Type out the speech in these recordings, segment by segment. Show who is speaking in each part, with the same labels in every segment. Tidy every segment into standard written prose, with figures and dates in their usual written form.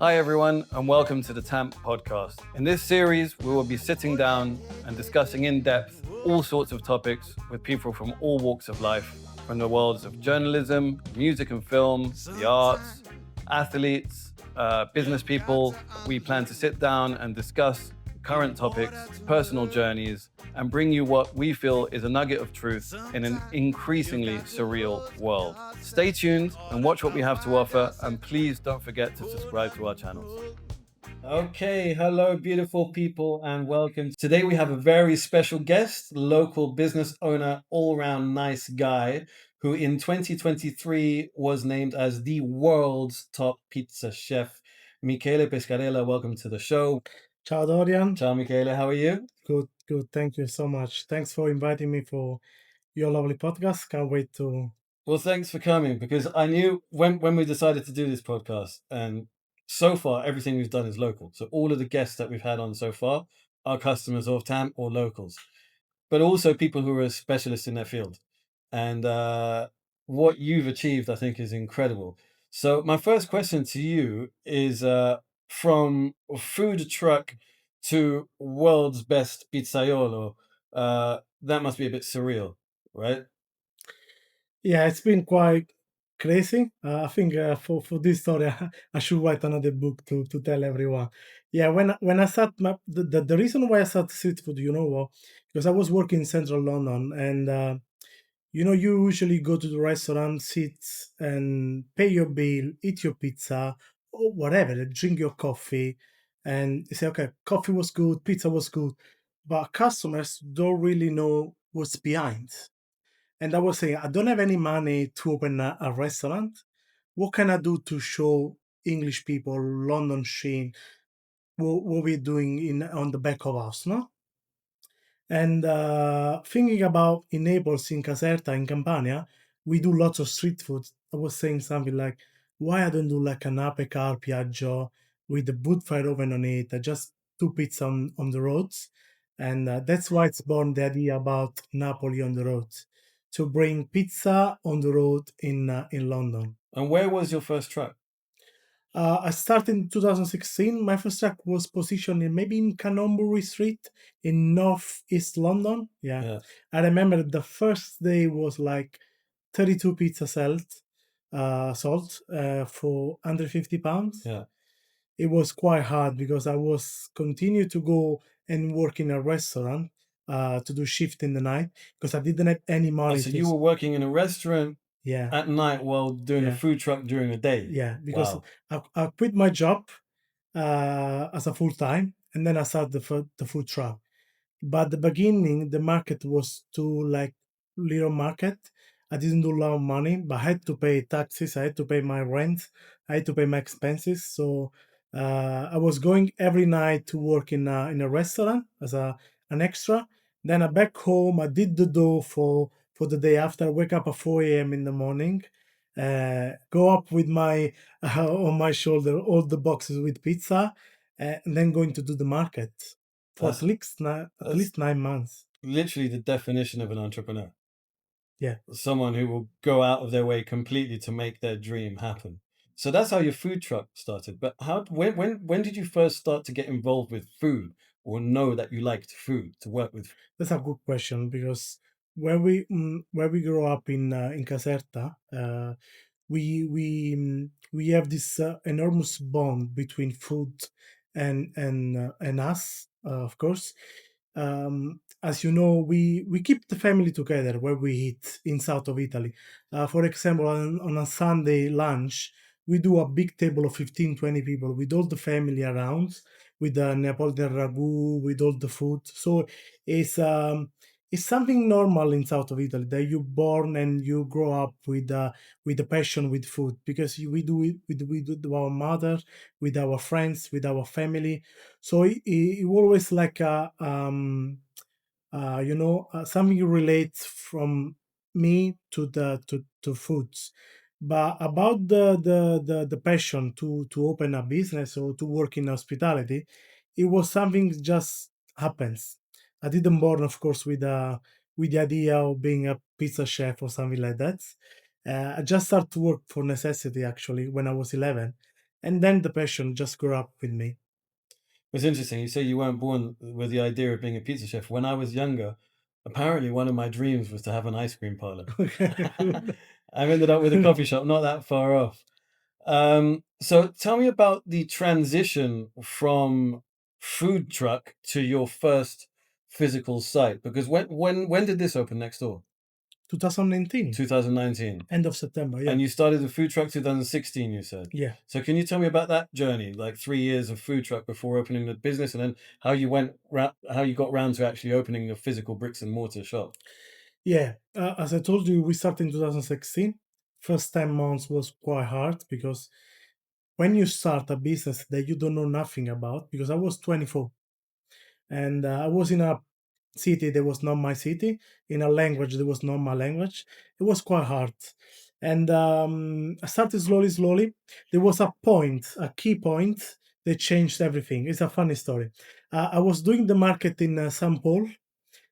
Speaker 1: Hi, everyone, and welcome to the Tamp podcast. In this series, we will be sitting down and discussing in depth all sorts of topics with people from all walks of life, from the worlds of journalism, music and film, the arts, athletes, business people. We plan to sit down and discuss current topics, personal journeys, and bring you what we feel is a nugget of truth in an increasingly surreal world. Stay tuned and watch what we have to offer, and please don't forget to subscribe to our channels. Okay, hello, beautiful people, and welcome. Today we have a very special guest, local business owner, all-round nice guy, who in 2023 was named as the world's top pizza chef. Michele Pascarella, welcome to the show.
Speaker 2: Ciao Dorian.
Speaker 1: Ciao, Michele. How are you?
Speaker 2: Good. Thank you so much. Thanks for inviting me for your lovely podcast. Can't wait to.
Speaker 1: Well, thanks for coming, because I knew when we decided to do this podcast, and so far everything we've done is local. So all of the guests that we've had on so far are customers of Tamp or locals, but also people who are specialists in their field. And what you've achieved, I think, is incredible. So my first question to you is, from food truck to world's best pizzaiolo, that must be a bit surreal, right?
Speaker 2: Yeah, it's been quite crazy. I think for this story, I should write another book to tell everyone. Yeah, when I start the reason why I started street food, you know what? Because I was working in central London, and you usually go to the restaurant, sit and pay your bill, eat your pizza or whatever, drink your coffee, and you say, okay, coffee was good, pizza was good, but customers don't really know what's behind. And I was saying, I don't have any money to open a restaurant. What can I do to show English people, London Sheen, what we're doing in on the back of us, no? And thinking about in Naples, in Caserta, in Campania, we do lots of street food. I was saying something like, why I don't do like an ape carpiaggio with the wood fire oven on it, just two pizza on the roads. And that's why it's born the idea about Napoli on the roads, to bring pizza on the road in London.
Speaker 1: And where was your first truck?
Speaker 2: I started in 2016. My first truck was positioned maybe in Canonbury Street in North East London. Yeah.
Speaker 1: Yeah.
Speaker 2: I remember the first day was like 32 pizza sold for under £50.
Speaker 1: Yeah.
Speaker 2: It was quite hard because I was continue to go and work in a restaurant to do shift in the night because I didn't have any
Speaker 1: Oh,
Speaker 2: money
Speaker 1: so
Speaker 2: to.
Speaker 1: you were working in a restaurant
Speaker 2: Yeah,
Speaker 1: at night while doing a
Speaker 2: yeah,
Speaker 1: food truck during the day?
Speaker 2: yeah. Because
Speaker 1: Wow.
Speaker 2: I quit my job as a full time, and then I started the food truck. But the beginning, the market was too like little market. I didn't do a lot of money, but I had to pay taxes. I had to pay my rent. I had to pay my expenses. So I was going every night to work in a restaurant as an extra. Then I back home. I did the dough for the day after. I wake up at 4 a.m. in the morning. Go up with my on my shoulder all the boxes with pizza, and then going to do the market for
Speaker 1: That's
Speaker 2: at
Speaker 1: that's
Speaker 2: least 9 months.
Speaker 1: literally the definition of an entrepreneur.
Speaker 2: Yeah,
Speaker 1: Someone who will go out of their way completely to make their dream happen. So that's how your food truck started. But when did you first start to get involved with food, or know that you liked food, to work with?
Speaker 2: that's a good question because where we grow up in Caserta, we have this enormous bond between food and us, of course. As you know, we keep the family together where we eat in south of Italy. For example, on a Sunday lunch, we do a big table of 15, 20 people with all the family around, with the Neapolitan ragu, with all the food. So it's um, it's something normal in south of Italy that you born and you grow up with the passion with food because we do it with our mother, with our friends, with our family. So it always like something relates from me to foods. But about the passion to open a business or to work in hospitality, it was something just happens. I didn't born, of course, with the idea of being a pizza chef or something like that. I just started to work for necessity actually when I was 11, And then the passion just grew up with me.
Speaker 1: It's interesting. You say you weren't born with the idea of being a pizza chef. When I was younger, apparently one of my dreams was to have an ice cream parlor.
Speaker 2: Okay, good.
Speaker 1: I've ended up with a coffee shop not that far off. So tell me about the transition from food truck to your first physical site. Because when did this open next door?
Speaker 2: 2019,
Speaker 1: 2019.
Speaker 2: end of September. Yeah,
Speaker 1: And you started the food truck 2016, you said.
Speaker 2: yeah.
Speaker 1: So can you tell me about that journey, like 3 years of food truck before opening the business, and then how you how you got round to actually opening a physical bricks and mortar shop?
Speaker 2: Yeah, as I told you, we started in 2016. First 10 months was quite hard because when you start a business that you don't know nothing about, because I was 24 and I was in a city that was not my city, in a language that was not my language, it was quite hard. And I started slowly, slowly. There was a point, a key point that changed everything. It's a funny story. I was doing the market in St. Paul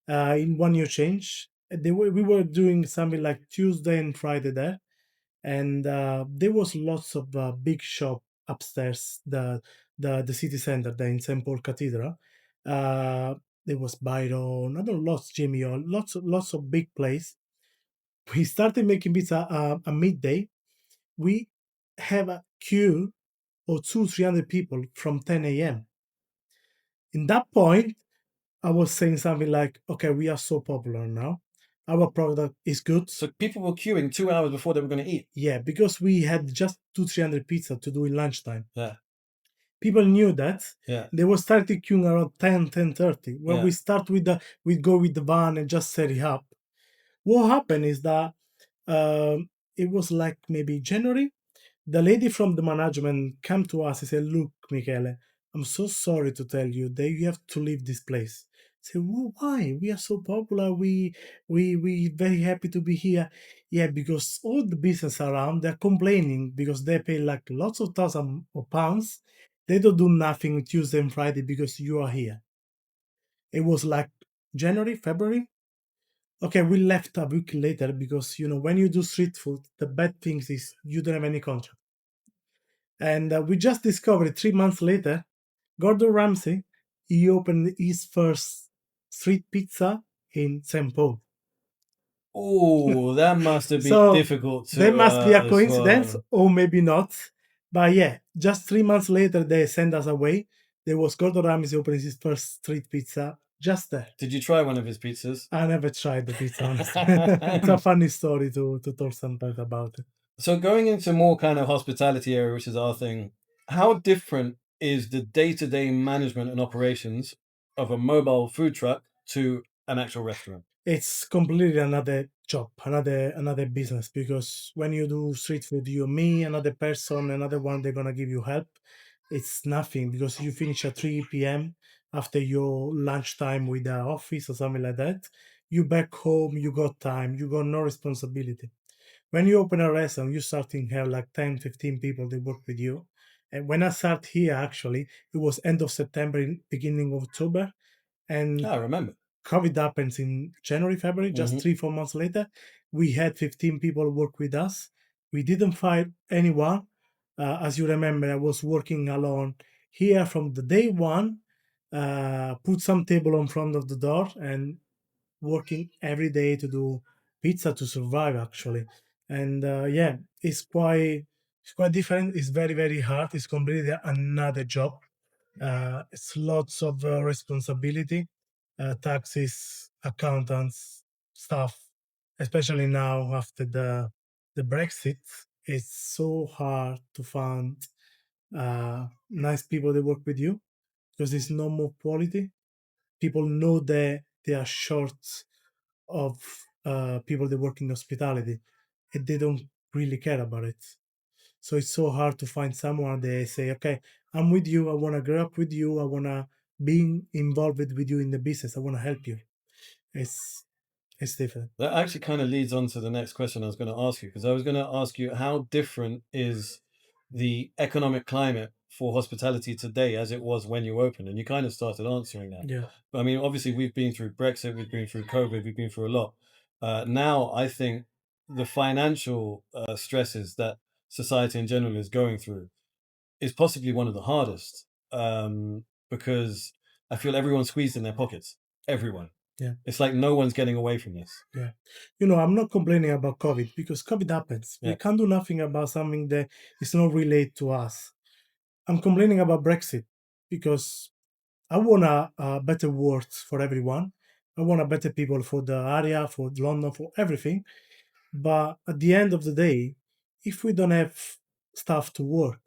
Speaker 2: in One Year Change. We were doing something like Tuesday and Friday there, and there was lots of big shop upstairs, the city center there in St. Paul Cathedral. Uh, there was Byron, I don't know, lots Jimmy, or lots of big place. We started making pizza at midday. We have a queue of 300 people from 10 a.m. In that point, I was saying something like, okay, we are so popular now. Our product is good.
Speaker 1: So people were queuing 2 hours before they were going to eat.
Speaker 2: Yeah, because we had just 300 pizza to do in lunchtime.
Speaker 1: Yeah,
Speaker 2: People knew that.
Speaker 1: yeah,
Speaker 2: They were starting queuing around 10:30. When
Speaker 1: yeah.
Speaker 2: we start with we go with the van and just set it up. What happened is that it was like maybe January. The lady from the management came to us and said, "Look, Michele, I'm so sorry to tell you that you have to leave this place." I said, well, why? We are so popular. We very happy to be here. Yeah, because all the business around they're complaining because they pay like lots of thousands of pounds. They don't do nothing Tuesday and Friday because you are here. It was like January, February. Okay, we left a week later because when you do street food, the bad things is you don't have any contract. And we just discovered 3 months later, Gordon Ramsay, he opened his first street pizza in St. Paul.
Speaker 1: Oh, that must have been
Speaker 2: So
Speaker 1: difficult
Speaker 2: there must be a
Speaker 1: to
Speaker 2: coincidence,
Speaker 1: swallow.
Speaker 2: or maybe not. But yeah, just 3 months later, they sent us away. There was Gordon Ramsay opening his first street pizza just there.
Speaker 1: Did you try one of his pizzas?
Speaker 2: I never tried the pizza, honestly. It's a funny story to tell somebody about it.
Speaker 1: So going into more kind of hospitality area, which is our thing, how different is the day-to-day management and operations of a mobile food truck to an actual restaurant?
Speaker 2: It's completely another job, another business, because when you do street food, you me, another person, another one, they're gonna give you help. It's nothing because you finish at 3 p.m. after your lunchtime with the office or something like that. You back home, you got time, you got no responsibility. When you open a restaurant, you starting have like 10, 15 people that work with you. And when I start here, actually, it was end of September, beginning of October, and
Speaker 1: I remember.
Speaker 2: COVID happens in January, February, just
Speaker 1: Hmm.
Speaker 2: 3, 4 months later. We had 15 people work with us. We didn't fire anyone. As you remember, I was working alone here from the day one, put some table in front of the door and working every day to do pizza to survive actually. And yeah, it's quite different. It's very, very hard. It's completely another job. It's lots of responsibility, taxes, accountants, stuff. Especially now after the Brexit, it's so hard to find nice people that work with you because there's no more quality. People know that they are short of people that work in hospitality, and they don't really care about it. So it's so hard to find someone they say, okay, I'm with you. I want to grow up with you. I want to be involved with you in the business. I want to help you. It's it's different.
Speaker 1: That actually kind of leads on to the next question I was going to ask you, because I was going to ask you how different is the economic climate for hospitality today as it was when you opened, and you kind of started answering that.
Speaker 2: Yeah.
Speaker 1: But I mean, obviously, we've been through Brexit, we've been through COVID, we've been through a lot. Now, I think the financial stresses that society in general is going through is possibly one of the hardest, because I feel everyone's squeezed in their pockets. Everyone.
Speaker 2: Yeah.
Speaker 1: It's like no one's getting away from this.
Speaker 2: Yeah. You know, I'm not complaining about COVID because COVID happens. We
Speaker 1: Yeah.
Speaker 2: can't do nothing about something that is not related to us. I'm complaining about Brexit because I want a better world for everyone. I want a better people for the area, for London, for everything. But at the end of the day, if we don't have stuff to work,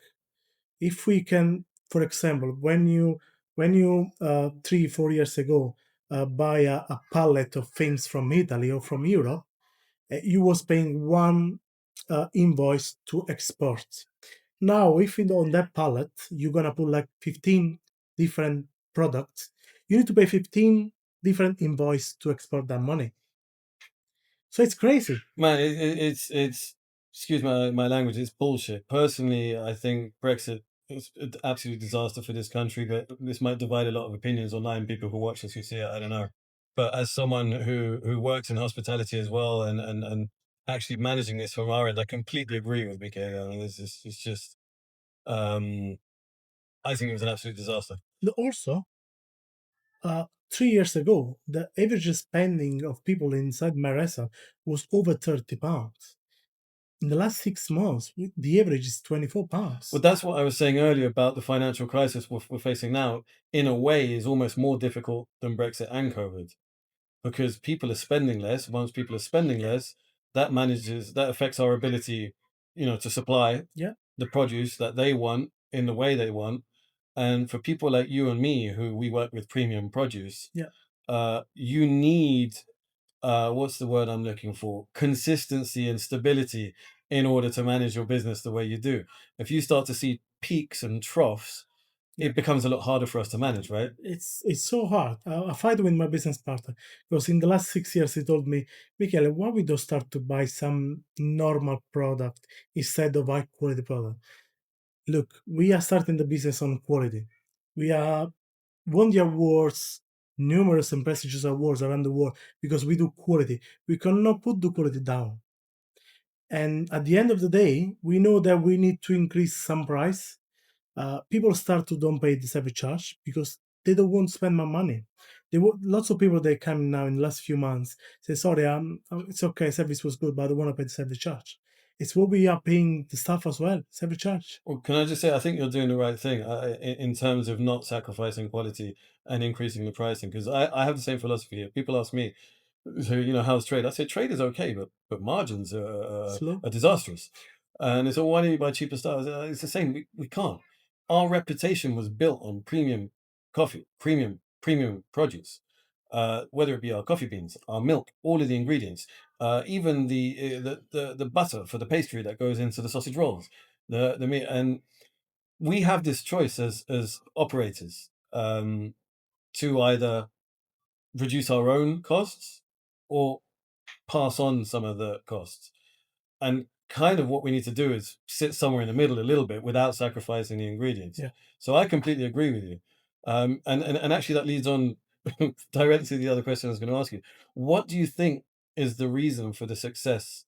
Speaker 2: if we can, for example, when you 3 4 years ago buy a pallet of things from Italy or from Europe, you was paying one invoice to export. Now, if you on that pallet you're gonna put like 15 different products, you need to pay 15 different invoice to export that money. So it's crazy.
Speaker 1: Man, it's excuse my language. It's bullshit. Personally, I think Brexit is an absolute disaster for this country. But this might divide a lot of opinions online. People who watch this who see it, I don't know. But as someone who works in hospitality as well, and actually managing this from our end, I completely agree with Michele. I mean, it's just I think it was an absolute disaster.
Speaker 2: Also, 3 years ago, the average spending of people inside Maresa was over £30. In the last 6 months, the average is £24.
Speaker 1: Well, that's what I was saying earlier about the financial crisis we're facing now. In a way, is almost more difficult than Brexit and COVID, because people are spending less. Once people are spending less, that affects our ability, to supply
Speaker 2: Yeah.
Speaker 1: the produce that they want in the way they want. And for people like you and me, who we work with premium produce, you need what's the word I'm looking for? Consistency and stability in order to manage your business the way you do. If you start to see peaks and troughs, it becomes a lot harder for us to manage, right?
Speaker 2: It's so hard. I fight with my business partner because in the last 6 years he told me, Michele, why we don't start to buy some normal product instead of high quality product? Look, we are starting the business on quality. We are won the awards, numerous and prestigious awards around the world because we do quality. We cannot put the quality down. And at the end of the day, we know that we need to increase some price. People start to don't pay the service charge because they don't want to spend my money. Lots of people that come now in the last few months say, sorry, it's okay, service was good, but I don't want to pay the service charge. It's what we are paying the staff as well, service charge.
Speaker 1: Well, can I just say, I think you're doing the right thing in terms of not sacrificing quality and increasing the pricing. Because I have the same philosophy. If people ask me, so how's trade? I say trade is okay, but margins
Speaker 2: Slow.
Speaker 1: are disastrous. And it's all, why don't you buy cheaper stuff? It's the same. We can't. Our reputation was built on premium coffee, premium produce. Whether it be our coffee beans, our milk, all of the ingredients, even the butter for the pastry that goes into the sausage rolls, the meat, and we have this choice as operators, to either reduce our own costs or pass on some of the costs. And kind of what we need to do is sit somewhere in the middle a little bit without sacrificing the ingredients.
Speaker 2: Yeah.
Speaker 1: So I completely agree with you. And actually that leads on directly to the other question I was going to ask you. What do you think is the reason for the success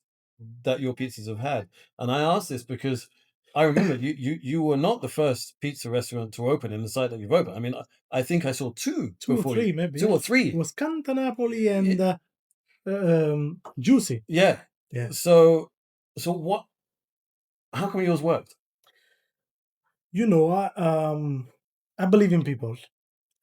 Speaker 1: that your pizzas have had? And I ask this because I remember you were not the first pizza restaurant to open in the site that you've opened. I mean, I think I saw two
Speaker 2: Two or
Speaker 1: before
Speaker 2: three,
Speaker 1: you.
Speaker 2: maybe.
Speaker 1: Two or
Speaker 2: It
Speaker 1: three.
Speaker 2: was Canta Napoli and Juicy.
Speaker 1: Yeah.
Speaker 2: Yeah.
Speaker 1: So how come yours worked?
Speaker 2: I believe in people.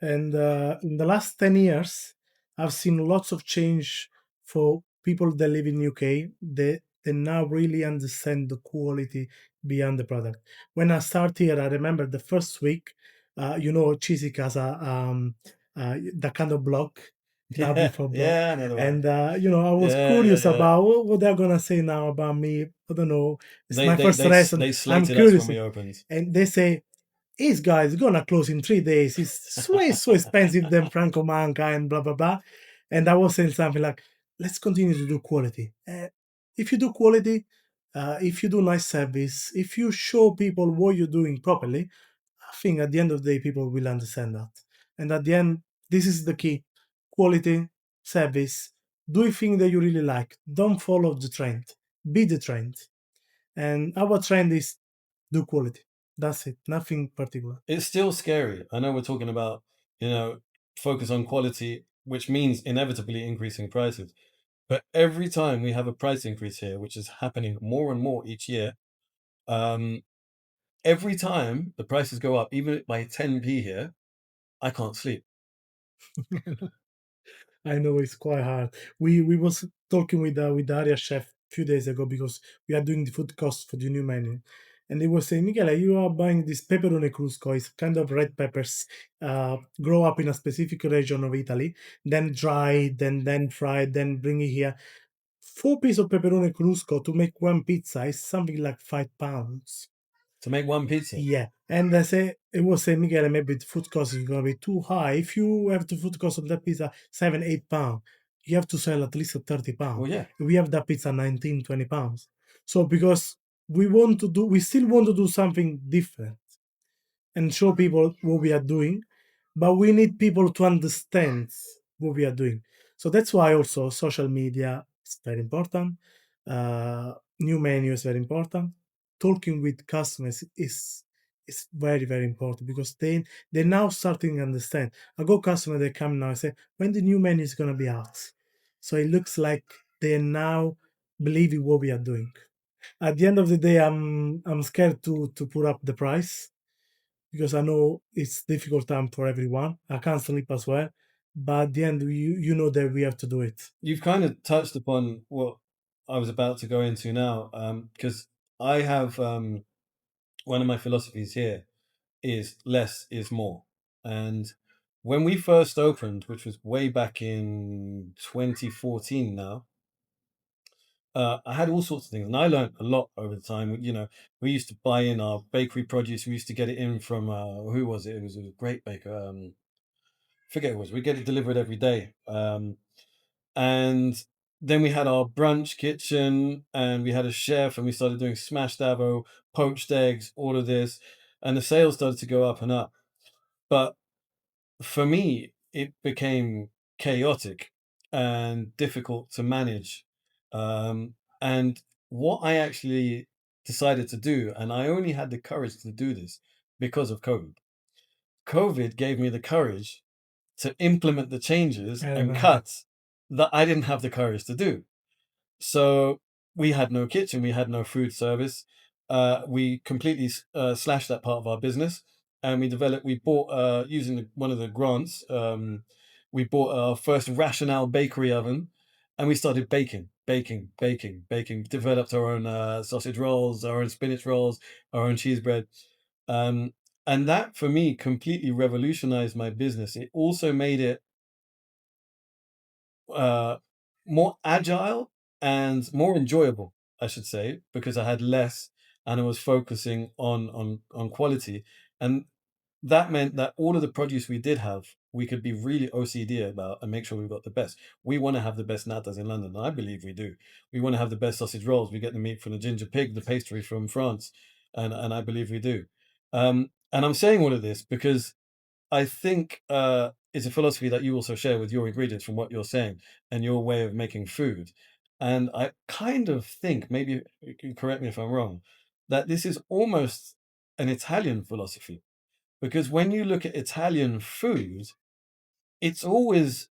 Speaker 2: And in the last 10 years, I've seen lots of change for people that live in UK. They now really understand the quality beyond the product. When I started here, I remember the first week, Chiswick has that kind of block now before block.
Speaker 1: Yeah, another one.
Speaker 2: And, I was curious about what they're going to say now about me. I don't know. It's my first restaurant.
Speaker 1: They
Speaker 2: I'm
Speaker 1: slated us
Speaker 2: curious.
Speaker 1: when we opened.
Speaker 2: And they say, this guy is gonna close in 3 days. It's way so expensive than Franco Manca and blah blah blah. And I was saying something like, let's continue to do quality. If you do quality, if you do nice service, if you show people what you're doing properly, I think at the end of the day, people will understand that. And at the end, this is the key: quality, service. Do a thing that you really like. Don't follow the trend. Be the trend. And our trend is do quality. That's it. Nothing particular.
Speaker 1: It's still scary. I know we're talking about, you know, focus on quality, which means inevitably increasing prices. But every time we have a price increase here, which is happening more and more each year, um, every time the prices go up, even by 10p here, I can't sleep.
Speaker 2: I know it's quite hard. We was talking with the area chef a few days ago because we are doing the food cost for the new menu, and they were saying, Michele, you are buying this pepperoni crusco. It's kind of red peppers, grow up in a specific region of Italy, then dried, then fried, then bring it here. 4 pieces of pepperoni crusco to make one pizza is something like £5.
Speaker 1: To make one pizza.
Speaker 2: Yeah, and I say it was saying, Michele, maybe the food cost is gonna be too high. If you have the food cost of that pizza 7, 8 pounds, you have to sell at least at 30 pounds.
Speaker 1: Well, yeah.
Speaker 2: We have that pizza 19, 20 pounds. So because we still want to do something different and show people what we are doing, but we need people to understand what we are doing. So that's why also social media is very important. New menu is very important. Talking with customers is very very important because they're now starting to understand. I got customers that come now and say when the new menu is gonna be out. So it looks like they're now believing what we are doing. At the end of the day, I'm scared to put up the price because I know it's difficult time for everyone. I can't sleep as well, but at the end, you know that we have to do it.
Speaker 1: You've kind of touched upon what I was about to go into now, because I have one of my philosophies here is less is more. And when we first opened, which was way back in 2014 now, I had all sorts of things, and I learned a lot over the time. You know, we used to buy in our bakery produce. We used to get it in from who was it? It was a great baker. Forget who it was. We get it delivered every day. And then we had our brunch kitchen, and we had a chef, and we started doing smashed avo, poached eggs, all of this, and the sales started to go up and up. But for me, it became chaotic and difficult to manage. And what I actually decided to do, and I only had the courage to do this because of COVID. COVID gave me the courage to implement the changes
Speaker 2: I
Speaker 1: and
Speaker 2: remember.
Speaker 1: cuts that I didn't have the courage to do. So we had no kitchen, we had no food service. We completely slashed that part of our business, and we bought using one of the grants. We bought our first rationale bakery oven, and we started baking. Developed our own sausage rolls, our own spinach rolls, our own cheese bread. Um, and that for me completely revolutionized my business. It also made it uh, more agile and more enjoyable, I should say, because I had less and I was focusing on quality, and that meant that all of the produce we did have, we could be really OCD about and make sure we got the best. We want to have the best nattas in London, and I believe we do. We want to have the best sausage rolls. We get the meat from the ginger pig, the pastry from France, and I believe we do. And I'm saying all of this because I think it's a philosophy that you also share with your ingredients from what you're saying and your way of making food. And I kind of think, maybe you can correct me if I'm wrong, that this is almost an Italian philosophy. Because when you look at Italian food, it's always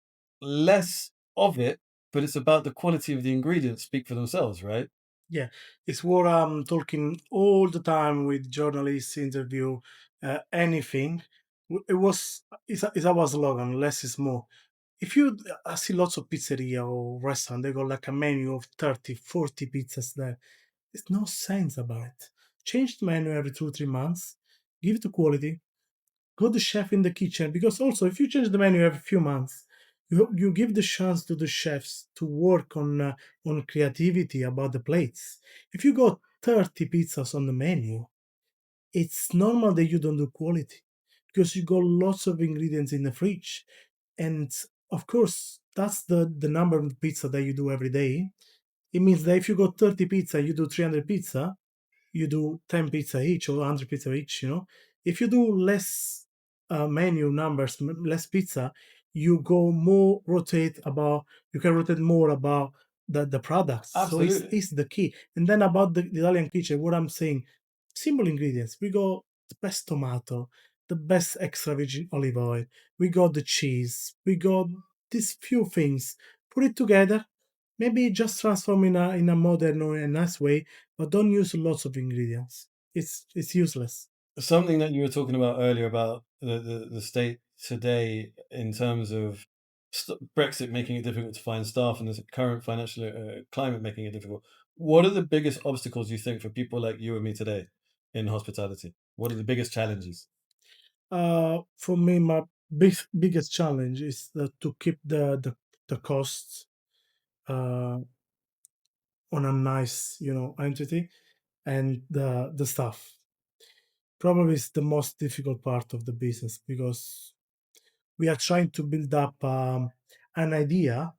Speaker 1: less of it, but it's about the quality of the ingredients speak for themselves, right?
Speaker 2: Yeah, it's what I'm talking all the time with journalists, interview, anything. It's our slogan, less is more. If you I see lots of pizzeria or restaurant, they got like a menu of 30, 40 pizzas there. There's no sense about it. Change the menu every 2, 3 months, give it the quality, go the chef in the kitchen, because also if you change the menu every few months, you give the chance to the chefs to work on creativity about the plates. If you got 30 pizzas on the menu, it's normal that you don't do quality because you got lots of ingredients in the fridge, and of course that's the number of pizza that you do every day. It means that if you got 30 pizza, you do 300 pizza, you do 10 pizza each or 100 pizza each, if you do less menu numbers, less pizza, you go more rotate about, you can rotate more about the products. So
Speaker 1: Absolutely.
Speaker 2: it's the key. And then about the Italian kitchen, what I'm saying, simple ingredients. We go the best tomato, the best extra virgin olive oil. We got the cheese. We got these few things. Put it together. Maybe just transform in a modern or a nice way, but don't use lots of ingredients. It's useless.
Speaker 1: Something that you were talking about earlier about the state today in terms of Brexit making it difficult to find staff and the current financial climate making it difficult. What are the biggest obstacles you think for people like you and me today in hospitality? What are the biggest challenges?
Speaker 2: For me, my biggest challenge is to keep the costs uh, on a nice, entity, and the staff. Probably is the most difficult part of the business because we are trying to build up an idea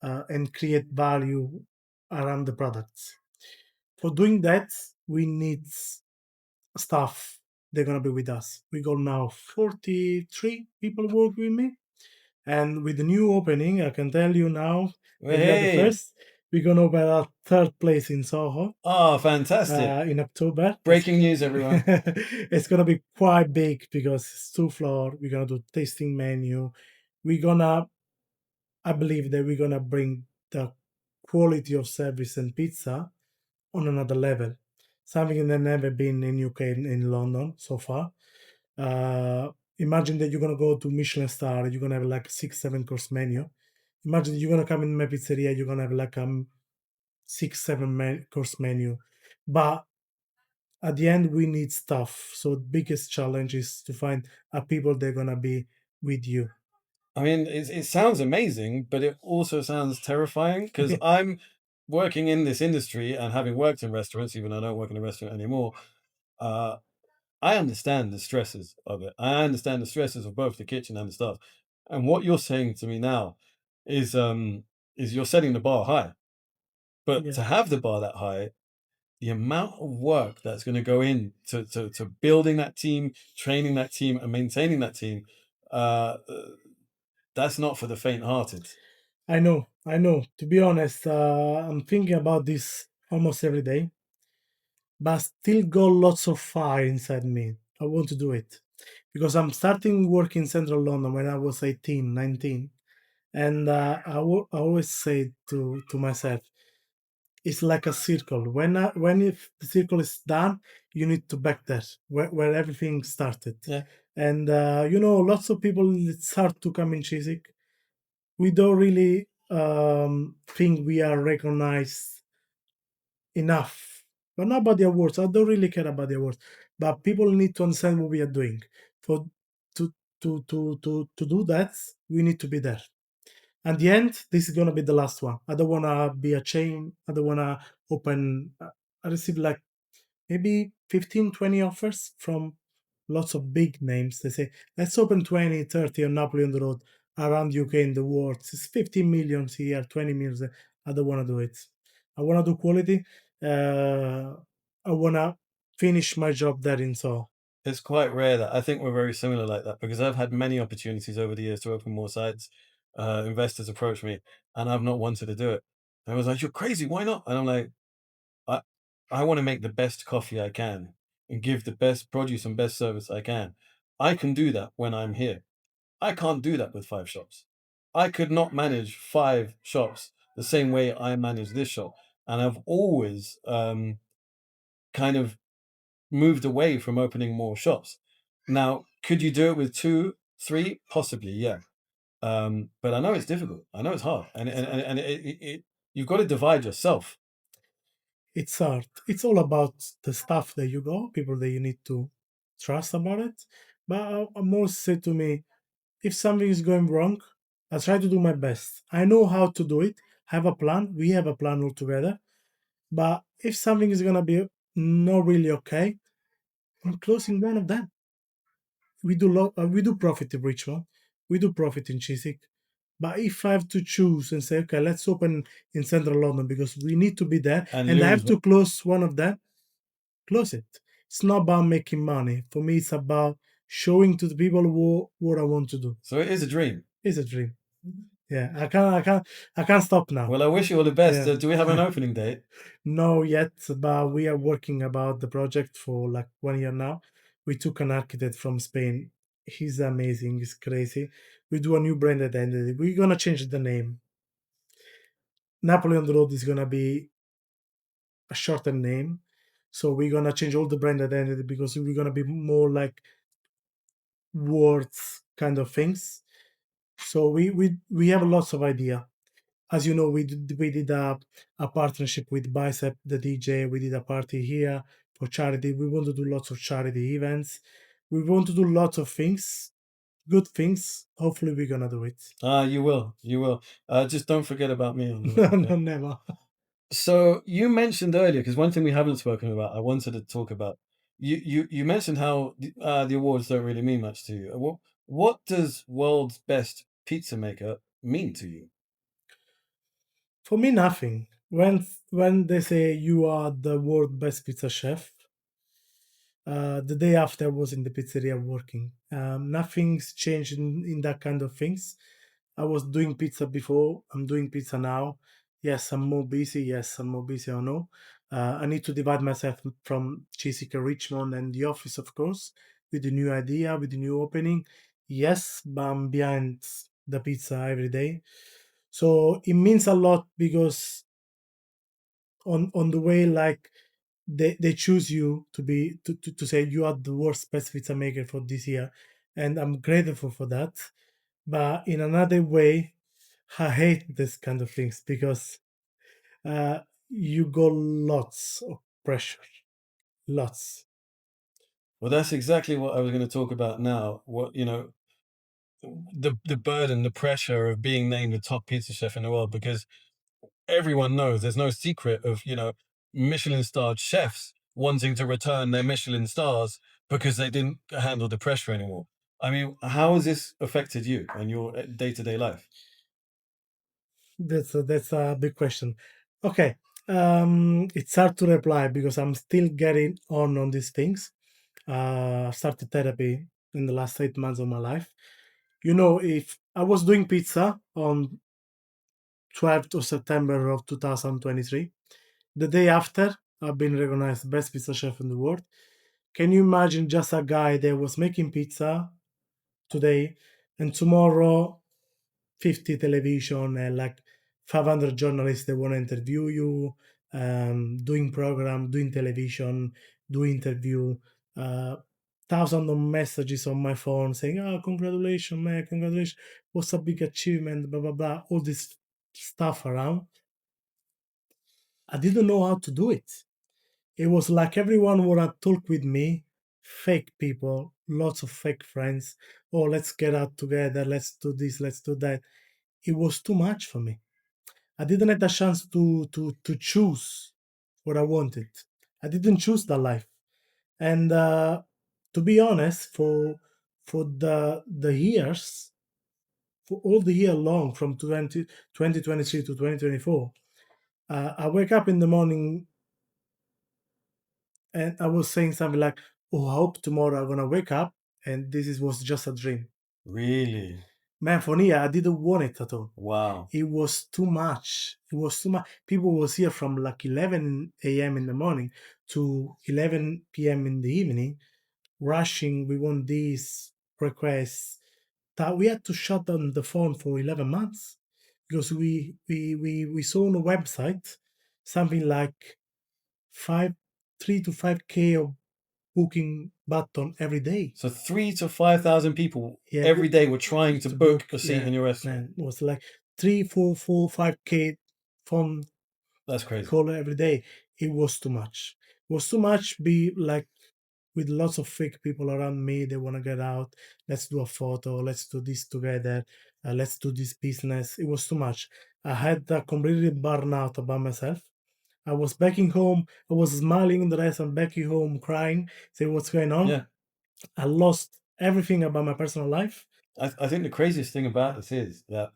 Speaker 2: and create value around the products. For doing that, we need staff. They're gonna be with us. We got now 43 people work with me, and with the new opening, I can tell you now that we are the
Speaker 1: Hey,
Speaker 2: first. We're gonna open our third place in Soho
Speaker 1: oh, fantastic.
Speaker 2: in October.
Speaker 1: Breaking news, everyone.
Speaker 2: It's gonna be quite big because it's 2 floor. We're gonna do tasting menu. We're gonna, I believe that we're gonna bring the quality of service and pizza on another level, something that never been in UK in London so far. Uh, Imagine that you're gonna go to Michelin star, you're gonna have like 6, 7 course menu. Imagine you're gonna come in my pizzeria, you're gonna have like 6, 7 course menu. But at the end, we need stuff. So the biggest challenge is to find a people they're gonna be with you.
Speaker 1: I mean, it sounds amazing, but it also sounds terrifying because I'm working in this industry and having worked in restaurants, even though I don't work in a restaurant anymore. Uh, I understand the stresses of it. I understand the stresses of both the kitchen and the staff. And what you're saying to me now is you're setting the bar high. But
Speaker 2: Yeah,
Speaker 1: to have the bar that high, the amount of work that's going to go in to building that team, training that team, and maintaining that team, uh, that's not for the faint-hearted.
Speaker 2: I know. I know. To be honest, I'm thinking about this almost every day, but still got lots of fire inside me. I want to do it because I'm starting work in central London when I was 18, 19. And I always say to myself, it's like a circle. When if the circle is done, you need to back there where everything started.
Speaker 1: Yeah.
Speaker 2: And lots of people start to come in Chiswick. We don't really think we are recognized enough. But not about the awards. I don't really care about the awards. But people need to understand what we are doing. For to to do that, we need to be there. At the end, this is gonna be the last one. I don't wanna be a chain. I don't wanna open. I received like maybe 15, 20 offers from lots of big names. They say, let's open 20, 30 on Napoli on the road around UK in the world. It's 15 million here, 20 million there. I don't wanna do it. I wanna do quality. Uh, I wanna finish my job there in Seoul.
Speaker 1: It's quite rare that I think we're very similar like that because I've had many opportunities over the years to open more sites. Investors approach me and I've not wanted to do it. And I was like, "You're crazy, why not?" And I'm like, I I want to make the best coffee I can and give the best produce and best service I can. I can do that when I'm here. I can't do that with 5 shops. I could not manage 5 shops the same way I manage this shop. And I've always kind of moved away from opening more shops. Now, could you do it with 2, 3? Possibly, yeah. But I know it's difficult. I know it's hard, and you've got to divide yourself.
Speaker 2: It's hard. It's all about the stuff that you go, people that you need to trust about it. But most say to me, if something is going wrong, I try to do my best. I know how to do it. Have a plan. We have a plan all together. But if something is gonna be not really okay, I'm closing one of them. We do profit in Richmond. We do profit in Chiswick. But if I have to choose and say, okay, let's open in central London because we need to be there,
Speaker 1: And
Speaker 2: and I have
Speaker 1: lose.
Speaker 2: to close one of them, close it. It's not about making money. For me, it's about showing to the people what I want to do.
Speaker 1: So it is a dream.
Speaker 2: It's a dream. Yeah, I can't stop now.
Speaker 1: Well, I wish you all the best.
Speaker 2: Yeah.
Speaker 1: Do we have an opening date?
Speaker 2: No yet, but we are working about the project for like 1 year now. We took an architect from Spain. He's amazing. He's crazy. We do a new brand identity. We're gonna change the name. Napoli on the road is gonna be a shorter name. So we're gonna change all the brand identity because we're gonna be more like words kind of things. So we have lots of idea. As you know, we did a partnership with Bicep, the DJ. We did a party here for charity. We want to do lots of charity events. We want to do lots of things, good things. Hopefully, we're gonna do it.
Speaker 1: Ah, you will. You will. Just don't forget about me on the
Speaker 2: No,
Speaker 1: way. Yeah.
Speaker 2: no, never.
Speaker 1: So you mentioned earlier, because one thing we haven't spoken about, I wanted to talk about. You mentioned how the awards don't really mean much to you. What does world's best pizza maker mean to you?
Speaker 2: For me, nothing. When they say you are the world best pizza chef, the day after I was in the pizzeria working. Nothing's changed in that kind of things. I was doing pizza before. I'm doing pizza now. Yes, I'm more busy. Yes, I'm more busy. I know. I need to divide myself from Chiswick and Richmond and the office, of course, with the new idea, with the new opening. Yes, but I'm behind the pizza every day. So it means a lot because on the way like they choose you to be to say you are the worst best pizza maker for this year, and I'm grateful for that. But in another way, I hate this kind of things because uh, you got lots of pressure, lots.
Speaker 1: Well, that's exactly what I was going to talk about now. What, the burden, the pressure of being named the top pizza chef in the world, because everyone knows there's no secret of, Michelin starred chefs wanting to return their Michelin stars because they didn't handle the pressure anymore. I mean, how has this affected you and your day-to-day life?
Speaker 2: That's a big question. Okay, it's hard to reply because I'm still getting on these things. I started therapy in the last 8 months of my life. You know, if I was doing pizza on 12th of September of 2023, the day after, I've been recognized best pizza chef in the world. Can you imagine just a guy that was making pizza today and tomorrow 50 television and like 500 journalists that want to interview you, doing program, doing television, doing interview, uh, thousands of messages on my phone saying, "Oh, congratulations, man! Congratulations! What's a big achievement?" Blah blah blah. All this stuff around. I didn't know how to do it. It was like everyone wanna talk with me, fake people, lots of fake friends. Oh, let's get out together. Let's do this. Let's do that. It was too much for me. I didn't have the chance to choose what I wanted. I didn't choose that life. And to be honest, for the years, for all the year long, from 2023 to 2024, I wake up in the morning and I was saying something like, "Oh, I hope tomorrow I'm gonna wake up and was just a dream."
Speaker 1: Really?
Speaker 2: Man, for me, I didn't want it at all.
Speaker 1: Wow.
Speaker 2: It was too much. It was too much. People was here from like 11 a.m. in the morning to 11 p.m. in the evening, rushing. We want these requests. That we had to shut down the phone for 11 months because we saw on a website something like five, 3 to 5K of booking button every day.
Speaker 1: So 3 to 5,000 people
Speaker 2: Yeah,
Speaker 1: every day were trying to
Speaker 2: to
Speaker 1: book
Speaker 2: book.
Speaker 1: a seat
Speaker 2: Yeah,
Speaker 1: in your restaurant.
Speaker 2: man, it was like 3, 4, 5K phone
Speaker 1: That's crazy.
Speaker 2: call every day. It was too much. It was too much. Be like with lots of fake people around me. They want to get out. Let's do a photo. Let's do this together. Let's do this business. It was too much. I had a completely burnout about myself. I was backing home. I was smiling in the rest. I'm backing home, crying, saying what's going on.
Speaker 1: Yeah.
Speaker 2: I lost everything about my personal life.
Speaker 1: I think the craziest thing about this is that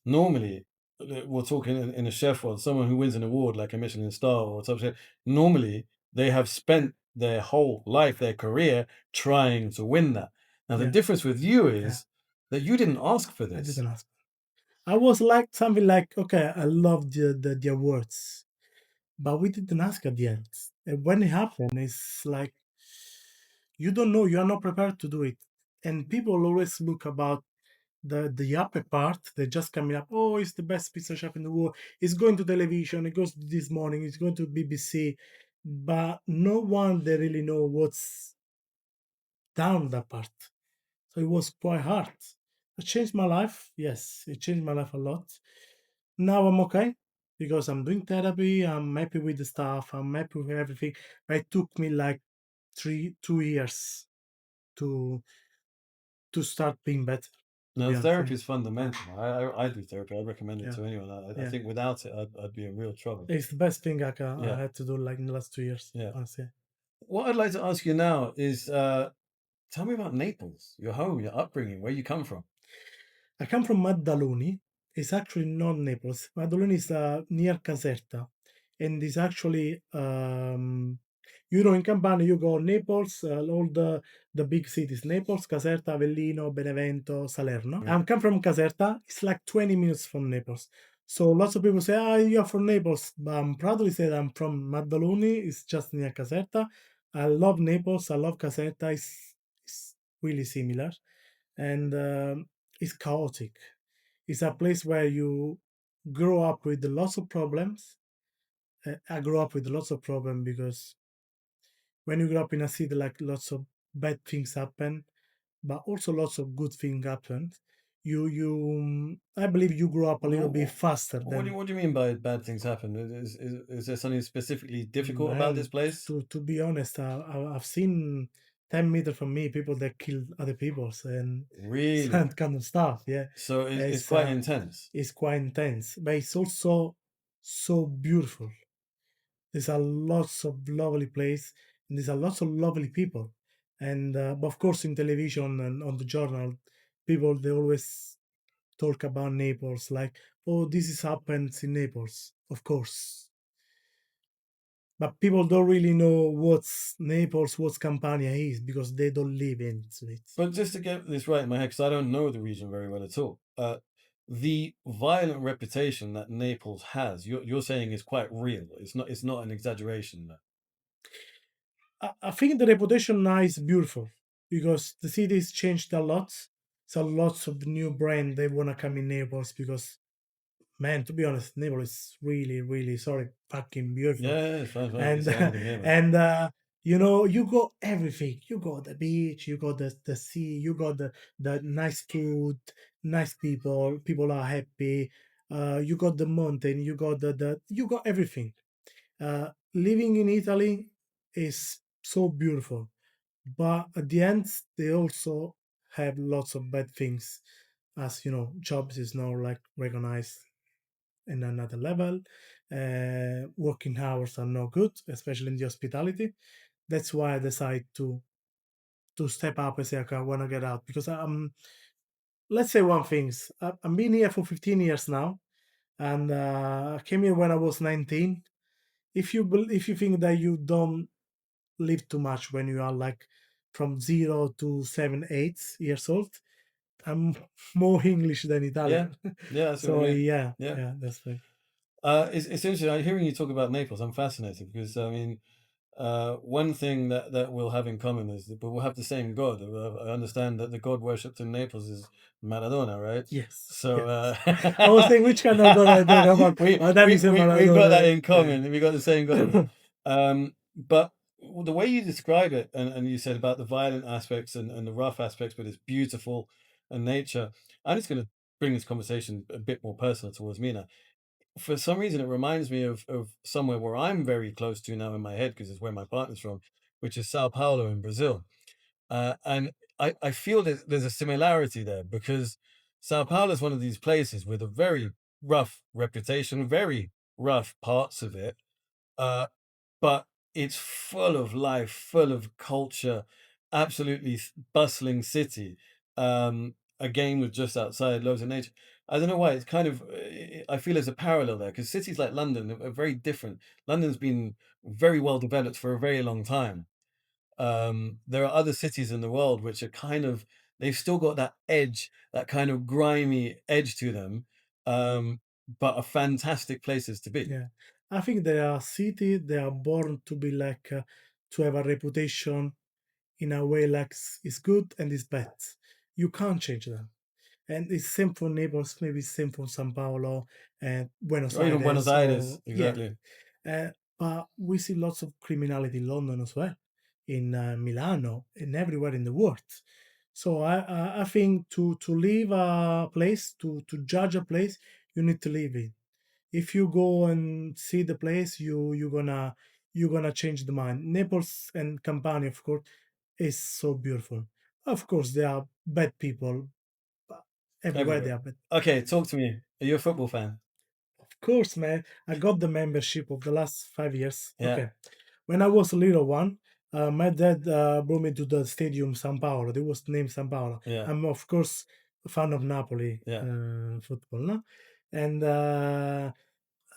Speaker 1: normally, we're talking in a chef world, someone who wins an award like a Michelin star or top chef, normally they have spent their whole life, their career, trying to win that. Now, the
Speaker 2: Yeah,
Speaker 1: difference with you
Speaker 2: yeah.
Speaker 1: is that you didn't ask for
Speaker 2: I
Speaker 1: this.
Speaker 2: didn't ask. I was like something like, okay, I love the awards, but we didn't ask at the end. And when it happened, it's like You don't know, you are not prepared to do it. And people always look about the upper part. They're just coming up, oh, it's the best pizza shop in the world. It's going to television, it goes to This Morning, it's going to BBC. But no one they really know what's down that part. So it was quite hard. It changed my life. Yes, it changed my life a lot. Now I'm okay because I'm doing therapy. I'm happy with the stuff. I'm happy with everything. It took me like 2 years to start being better. To
Speaker 1: Now,
Speaker 2: be honest, yeah,
Speaker 1: therapy is fundamental. I do therapy. I recommend it
Speaker 2: yeah,
Speaker 1: to anyone. I
Speaker 2: yeah.
Speaker 1: think without it, I'd be in real trouble.
Speaker 2: It's the best thing I
Speaker 1: Yeah,
Speaker 2: had to do like in the last 2 years.
Speaker 1: yeah.
Speaker 2: Honestly,
Speaker 1: What I'd like to ask you now is tell me about Naples, your home, your upbringing, where you come from.
Speaker 2: I come from Maddaloni. It's actually not Naples. Maddaloni is near Caserta, and is actually in Campania you go Naples, all the big cities: Naples, Caserta, Avellino, Benevento, Salerno.
Speaker 1: Right.
Speaker 2: I come from Caserta. It's like 20 minutes from Naples. So lots of people say, "Ah, you're from Naples," but I'm proudly say that I'm from Maddaloni. It's just near Caserta. I love Naples. I love Caserta. It's really similar, and it's chaotic. It's a place where you grow up with lots of problems. I grew up with lots of problems because when you grow up in a city, like lots of bad things happen, but also lots of good things happen. I believe you grow up a little bit faster than
Speaker 1: What do you mean by bad things happen? Is there something specifically difficult about this
Speaker 2: man.
Speaker 1: place?
Speaker 2: To be honest, I've seen 10 meters from me people that kill other peoples and
Speaker 1: Really?
Speaker 2: that kind of stuff. Yeah,
Speaker 1: So it's
Speaker 2: it's
Speaker 1: quite intense.
Speaker 2: it's quite intense, but it's also so beautiful. There's a lots of lovely place, and there's a lots of lovely people, and but of course in television and on the journal, people they always talk about Naples like, oh, this is happens in Naples, of course, but people don't really know what's Naples, what's Campania is because they don't live into it.
Speaker 1: But just to get this right in my head, because I don't know the region very well at all, the violent reputation that Naples has, you're saying is quite real. It's not an exaggeration.
Speaker 2: I think the reputation now is beautiful because the city's changed a lot. So lots of new brand they wanna come in Naples because man, to be honest, Naples is really, really sorry, fucking beautiful.
Speaker 1: Yeah, it's fine, fine. You can
Speaker 2: And
Speaker 1: say anything here, man.
Speaker 2: and you got everything. You got the beach, you got the sea, you got the nice food, nice people. People are happy. You got the mountain, you got you got everything. Living in Italy is so beautiful, but at the end, they also have lots of bad things. As you know, jobs is now like recognized in another level. Working hours are not good, especially in the hospitality. That's why I decided to step up and say, okay, I want to get out because let's say one thing. I'm been here for 15 years now, and I came here when I was 19. If you think that you don't live too much when you are like from 0 to 7, 8 years old, I'm more English than
Speaker 1: Yeah,
Speaker 2: Italian.
Speaker 1: yeah, that's what I
Speaker 2: So
Speaker 1: mean.
Speaker 2: yeah,
Speaker 1: Yeah.
Speaker 2: yeah, that's right.
Speaker 1: It's interesting. I'm hearing you talk about Naples. I'm fascinated because I mean, one thing that we'll have in common is that we'll have the same God. I understand that the God worshipped in Naples is Maradona, right?
Speaker 2: Yes,
Speaker 1: So
Speaker 2: yes. I was saying which kind of God I talk about. Then you say
Speaker 1: we've got that
Speaker 2: Maradona.
Speaker 1: in common. We got the same God. But the way you describe it, and you said about the violent aspects and the rough aspects, but it's beautiful and nature. I'm just going to bring this conversation a bit more personal towards me now. For some reason, it reminds me of somewhere where I'm very close to now in my head because it's where my partner's from, which is Sao Paulo in Brazil. And I feel that there's a similarity there because Sao Paulo is one of these places with a very rough reputation, very rough parts of it. Uh, but it's full of life, full of culture, absolutely bustling city. Again, with just outside loads of nature. I don't know why. It's kind of I feel there's a parallel there because cities like London are very different. London's been very well developed for a very long time. There are other cities in the world which are kind of they've still got that edge, that kind of grimy edge to them, but are fantastic places to be.
Speaker 2: Yeah, I think they are city. They are born to be like to have a reputation in a way like it's good and it's bad. You can't change them. And it's same for Naples, maybe same for São Paulo and Buenos
Speaker 1: Or even Buenos
Speaker 2: Aires,
Speaker 1: Aires,
Speaker 2: or yeah.
Speaker 1: exactly.
Speaker 2: But we see lots of criminality in London as well, in Milano, and everywhere in the world. So I think to leave a place, to judge a place, you need to leave it. If you go and see the place, you're gonna change the mind. Naples and Campania, of course, is so beautiful. Of course, there are bad people, but everywhere they
Speaker 1: Everywhere.
Speaker 2: are bad.
Speaker 1: Okay, talk to me. Are you a football fan?
Speaker 2: Of course, man. I got the membership of the last 5 years.
Speaker 1: Yeah,
Speaker 2: Okay. When I was a little one, my dad brought me to the stadium San Paolo. It was named San Paolo.
Speaker 1: yeah,
Speaker 2: I'm of course a fan of Napoli
Speaker 1: yeah.
Speaker 2: football, no? And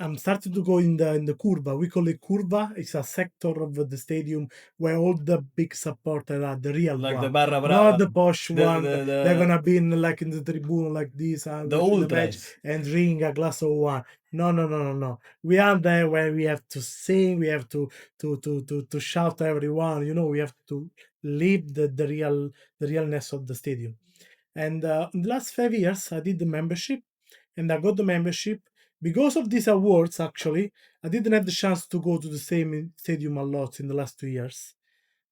Speaker 2: I'm starting to go in the curva. We call it curva. It's a sector of the stadium where all the big supporters are the real
Speaker 1: Like the
Speaker 2: one,
Speaker 1: Barra
Speaker 2: not
Speaker 1: Brava,
Speaker 2: the posh
Speaker 1: the
Speaker 2: one.
Speaker 1: the
Speaker 2: They're
Speaker 1: the
Speaker 2: gonna be in the tribune like this,
Speaker 1: the
Speaker 2: watching the match
Speaker 1: ultras.
Speaker 2: and drink a glass of wine. No, no, no, no, no. We are there where we have to sing. We have to shout to everyone. We have to live the realness of the stadium. And in the last 5 years, I did the membership, and I got the membership because of these awards. Actually, I didn't have the chance to go to the same stadium a lot in the last 2 years.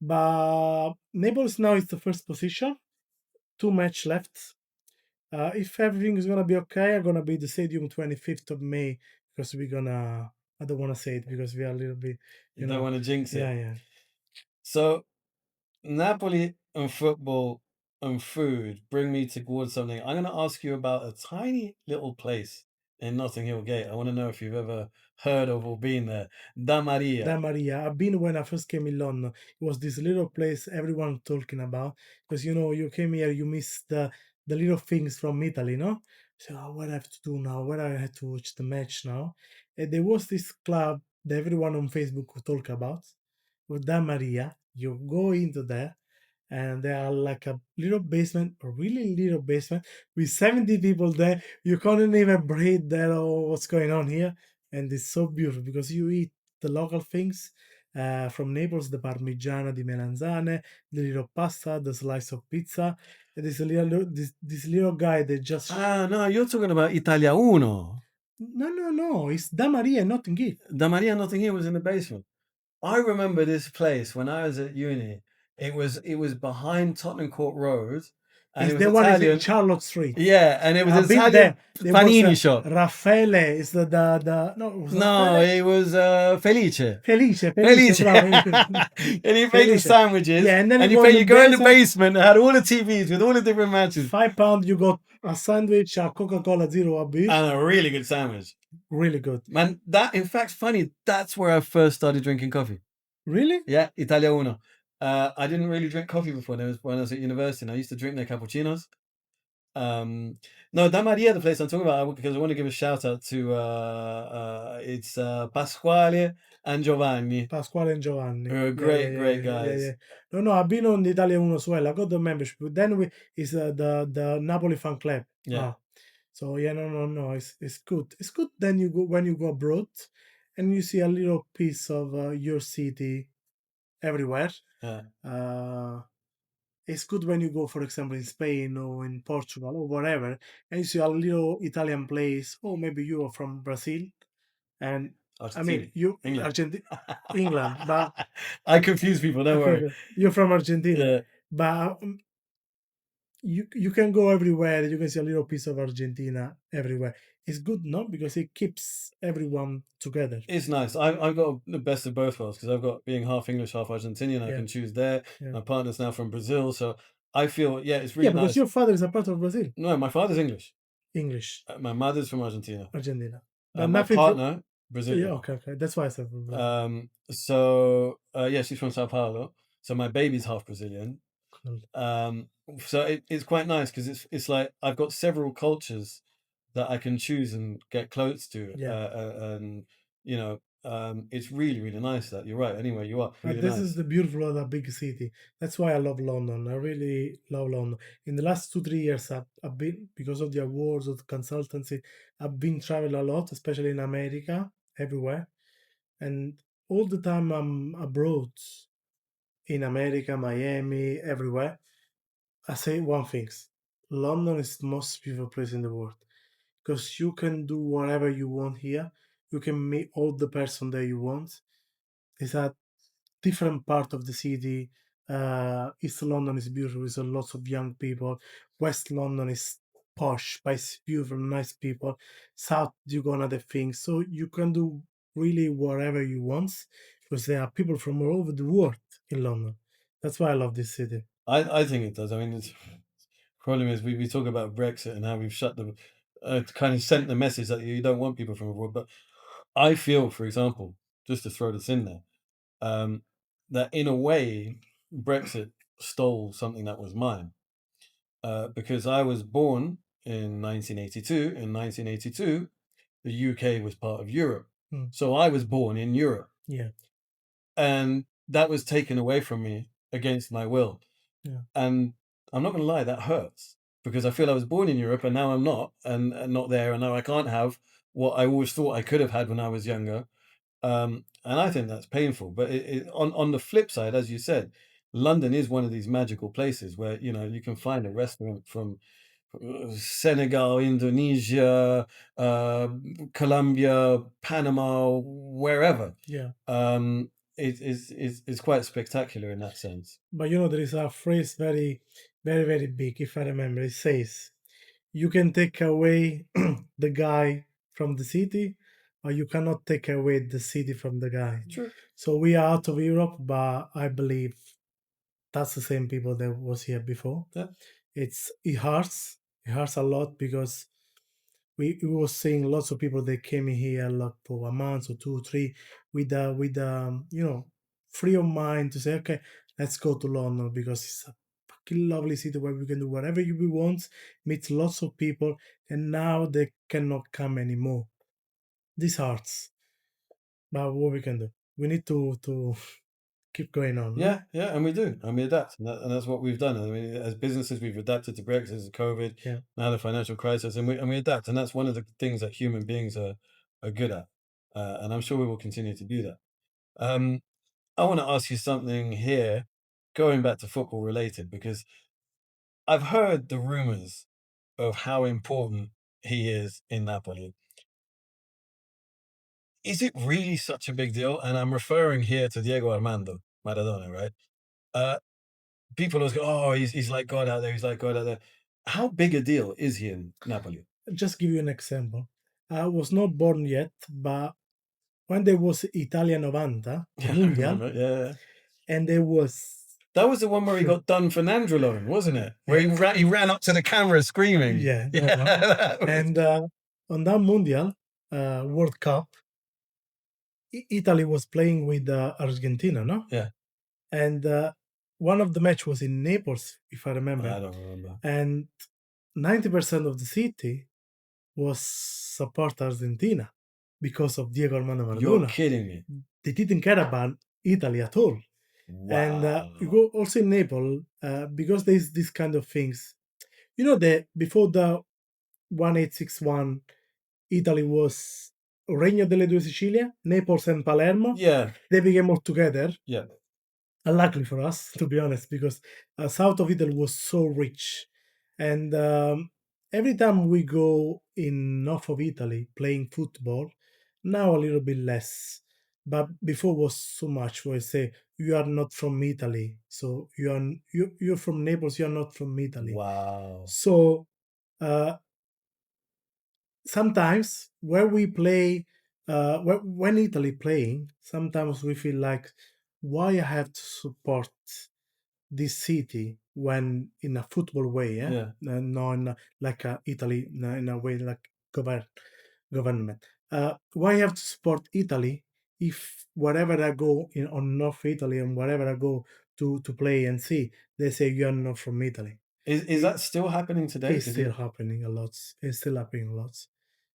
Speaker 2: But Naples now is the first position, 2 match left. If everything is gonna be okay, I'm gonna be the stadium 25th of May because we're gonna. I don't want to say it because we are a little bit,
Speaker 1: You don't want to jinx
Speaker 2: yeah,
Speaker 1: it.
Speaker 2: yeah.
Speaker 1: So Napoli and football and food bring me towards something. I'm going to ask you about a tiny little place in Notting Hill Gate. I want to know if you've ever heard of or been there. Da
Speaker 2: Da
Speaker 1: Maria.
Speaker 2: Maria. I've been when I first came in London. It was this little place everyone talking about because you came here, you miss the little things from Italy, no? So what I have to do now? Where I have to watch the match now? And there was this club that everyone on Facebook would talk about with Da Maria. You go into there, and they are like a little basement, a really little basement with 70 people there. You can't even breathe there or what's going on here. And it's so beautiful because you eat the local things from Naples, the parmigiana di melanzane, the little pasta, the slice of pizza. And this little guy that just
Speaker 1: Ah, no, you're talking about Italia Uno.
Speaker 2: no, it's Da Maria, not in Gate.
Speaker 1: Da Maria Notting Hill was in the basement. I remember this place when I was at uni. It was behind Tottenham Court Road, and it
Speaker 2: It's
Speaker 1: was
Speaker 2: the one is in
Speaker 1: Italian.
Speaker 2: Charlotte Street.
Speaker 1: Yeah, and it was
Speaker 2: I've been
Speaker 1: Italian
Speaker 2: there. There was
Speaker 1: panini shop.
Speaker 2: Raffaele. Is the no? It was
Speaker 1: No,
Speaker 2: Raffaele.
Speaker 1: it was Felice.
Speaker 2: Felice,
Speaker 1: Felice.
Speaker 2: bravo.
Speaker 1: And he made the
Speaker 2: Felice.
Speaker 1: sandwiches.
Speaker 2: Yeah, and then
Speaker 1: And
Speaker 2: you go in the
Speaker 1: you go in the
Speaker 2: basement.
Speaker 1: basement, it had all the TVs with all the different matches.
Speaker 2: £5. You got a sandwich, a Coca-Cola Zero, a beer.
Speaker 1: And a really good sandwich.
Speaker 2: Really good.
Speaker 1: Man, that in fact funny, that's where I first started drinking coffee.
Speaker 2: Really?
Speaker 1: Yeah, Italia Uno. I didn't really drink coffee before. There was when I was at university, and I used to drink their cappuccinos. No, Da Maria, the place I'm talking about, because I want to give a shout out to it's Pasquale and Giovanni.
Speaker 2: Pasquale and Giovanni.
Speaker 1: Great, great
Speaker 2: Yeah.
Speaker 1: guys.
Speaker 2: No, I've been on the Italian one as well. I got the membership. But then is the Napoli fan club.
Speaker 1: Yeah.
Speaker 2: So yeah, no. It's good. It's good. Then you go when you go abroad, and you see a little piece of your city everywhere.
Speaker 1: Yeah.
Speaker 2: It's good when you go, for example, in Spain or in Portugal or whatever, and you see a little Italian place, or maybe you are from Brazil, and I mean
Speaker 1: Argentina.
Speaker 2: you
Speaker 1: England.
Speaker 2: England, but
Speaker 1: I confuse people, don't
Speaker 2: okay,
Speaker 1: worry.
Speaker 2: you're from Argentina,
Speaker 1: Yeah.
Speaker 2: but you can go everywhere. You can see a little piece of Argentina everywhere. It's good, no, because it keeps everyone together.
Speaker 1: It's nice. I've got the best of both worlds because I've got being half English, half Argentinian. I
Speaker 2: Yeah,
Speaker 1: can choose there.
Speaker 2: yeah,
Speaker 1: My partner's now from Brazil, so I feel it's
Speaker 2: yeah.
Speaker 1: really
Speaker 2: Because
Speaker 1: nice.
Speaker 2: your father is a part of Brazil,
Speaker 1: No, my father's English.
Speaker 2: English,
Speaker 1: My mother's from Argentina.
Speaker 2: Argentina, but
Speaker 1: My
Speaker 2: nothing.
Speaker 1: partner
Speaker 2: Yeah,
Speaker 1: Brazilian.
Speaker 2: okay. That's why I said from Brazil.
Speaker 1: So yeah, she's from Sao Paulo. So my baby's half Brazilian.
Speaker 2: Cool.
Speaker 1: So it's quite nice because it's like I've got several cultures that I can choose and get close to.
Speaker 2: Yeah.
Speaker 1: And it's really, really nice that you're right. Anyway, you are
Speaker 2: But
Speaker 1: really
Speaker 2: this is
Speaker 1: nice.
Speaker 2: the beautiful of a big city. That's why I love London. I really love London. In the last 2 3 years, I've been because of the awards of the consultancy. I've been traveling a lot, especially in America, everywhere, and all the time I'm abroad. in America, Miami, everywhere, I say one thing: London is the most beautiful place in the world because you can do whatever you want here. You can meet all the person that you want. It's a different part of the city. East London is beautiful. There's a lots of young people. West London is posh, but it's beautiful, nice people. South, you got other things. So you can do really whatever you want because there are people from all over the world in London. That's why I love this city.
Speaker 1: I think it does. I mean, the problem is we talk about Brexit and how we've shut the kind of sent the message that you don't want people from abroad. But I feel, for example, just to throw this in there, that in a way, Brexit stole something that was mine. Because I was born in 1982. In 1982, the UK was part of Europe.
Speaker 2: Mm.
Speaker 1: So I was born in Europe.
Speaker 2: Yeah.
Speaker 1: And that was taken away from me against my will.
Speaker 2: Yeah.
Speaker 1: And I'm not going to lie, that hurts because I feel I was born in Europe and now I'm not, and not there, and now I can't have what I always thought I could have had when I was younger. And I think that's painful. But on the flip side, as you said, London is one of these magical places where you can find a restaurant from Senegal, Indonesia, Colombia, Panama, wherever.
Speaker 2: Yeah.
Speaker 1: It's quite spectacular in that sense.
Speaker 2: But there is a phrase very, very, very big, if I remember. It says, you can take away the guy from the city, or you cannot take away the city from the guy.
Speaker 1: True.
Speaker 2: So we are out of Europe, but I believe that's the same people that was here before.
Speaker 1: Yeah.
Speaker 2: It hurts. It hurts a lot because we was seeing lots of people that came in here like for a month or 2 or 3 with free of mind to say, okay, let's go to London because it's a fucking lovely city where we can do whatever we want, meet lots of people, and now they cannot come anymore. This hurts. But what we can do? We need to keep going on.
Speaker 1: Yeah, yeah, and we do, and we adapt, and that's what we've done. I mean, as businesses, we've adapted to Brexit, to COVID,
Speaker 2: Yeah.
Speaker 1: now the financial crisis, and we adapt, and that's one of the things that human beings are good at, and I'm sure we will continue to do that. I want to ask you something here, going back to football related, because I've heard the rumors of how important he is in Napoli. Is it really such a big deal? And I'm referring here to Diego Armando Maradona, right? People always go, "Oh, he's like God out there. He's like God out there." How big a deal is he in Napoli?
Speaker 2: Just give you an example. I was not born yet, but when there was Italia 90,
Speaker 1: Yeah, I
Speaker 2: Mundial,
Speaker 1: remember. Yeah,
Speaker 2: and there was
Speaker 1: that was the one where he got done for Nandrolone, wasn't it? Where he ran up to the camera screaming.
Speaker 2: Yeah,
Speaker 1: Yeah. That was-
Speaker 2: and on that Mundial World Cup, Italy was playing with Argentina, no?
Speaker 1: Yeah.
Speaker 2: And one of the match was in Naples, if I remember.
Speaker 1: I don't remember.
Speaker 2: And 90% of the city was support Argentina because of Diego Armando Maradona.
Speaker 1: You're kidding me.
Speaker 2: They didn't care about Italy at all.
Speaker 1: Wow.
Speaker 2: And you go also in Naples because there's this kind of things. You know that before the 1861, Italy was Regno delle Due Sicilie, Naples and Palermo.
Speaker 1: Yeah.
Speaker 2: They became all together.
Speaker 1: Yeah.
Speaker 2: Unluckily for us, to be honest, because south of Italy was so rich. And every time we go in north of Italy playing football, now a little bit less. But before was so much where I say you are not from Italy, so you're from Naples, you're not from Italy.
Speaker 1: Wow.
Speaker 2: So sometimes where we play, when Italy playing, sometimes we feel like why I have to support this city when in a football way,
Speaker 1: Yeah.
Speaker 2: not in like Italy in a way like government. Why I have to support Italy if wherever I go on North Italy and wherever I go to play and see, they say you're not from Italy.
Speaker 1: Is that still happening today?
Speaker 2: It's still happening a lot. It's still happening a lot.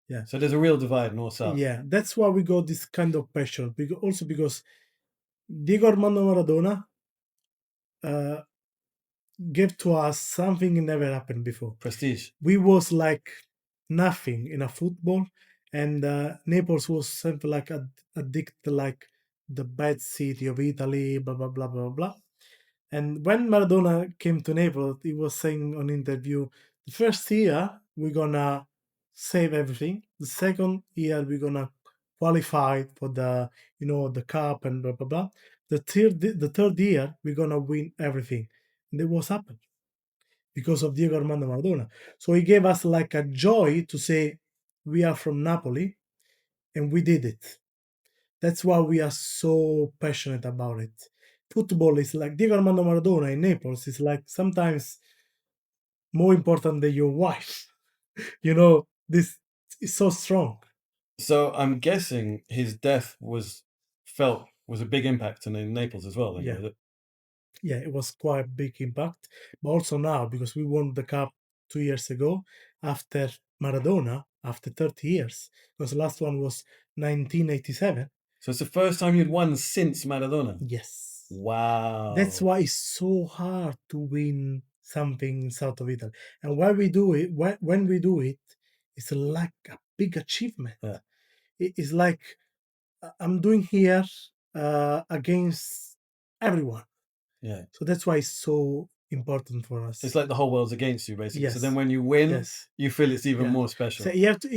Speaker 2: Yeah.
Speaker 1: So there's a real divide north south.
Speaker 2: Yeah, that's why we got this kind of passion. Also because Diego Armando Maradona gave to us something never happened before.
Speaker 1: Prestige.
Speaker 2: We was like nothing in a football, and Naples was something like addicted like the bad city of Italy, blah blah blah blah blah. And when Maradona came to Naples, he was saying on interview, the first year we're gonna save everything. The second year we're gonna qualify for the cup and blah blah blah. The third year we're gonna win everything. And it was happened because of Diego Armando Maradona. So he gave us like a joy to say we are from Napoli and we did it. That's why we are so passionate about it. Football is like Diego Armando Maradona in Naples is like sometimes more important than your wife. This is so strong.
Speaker 1: So I'm guessing his death was a big impact in Naples as well. Then
Speaker 2: Yeah,
Speaker 1: was it?
Speaker 2: yeah, it was quite a big impact. But also now because we won the cup 2 years ago after Maradona after 30 years because the last one was 1987.
Speaker 1: So it's the first time you'd won since Maradona.
Speaker 2: Yes. That's
Speaker 1: Wow.
Speaker 2: why it's so hard to win something in south of Italy. And when we do it, when we do it, it's like a big achievement.
Speaker 1: Yeah.
Speaker 2: It's like I'm doing here against everyone.
Speaker 1: Yeah.
Speaker 2: So that's why it's so important for us.
Speaker 1: It's like the whole world's against you, basically. So
Speaker 2: Yes.
Speaker 1: then when you win,
Speaker 2: Yes.
Speaker 1: you feel it's even
Speaker 2: Yeah.
Speaker 1: more
Speaker 2: So
Speaker 1: special.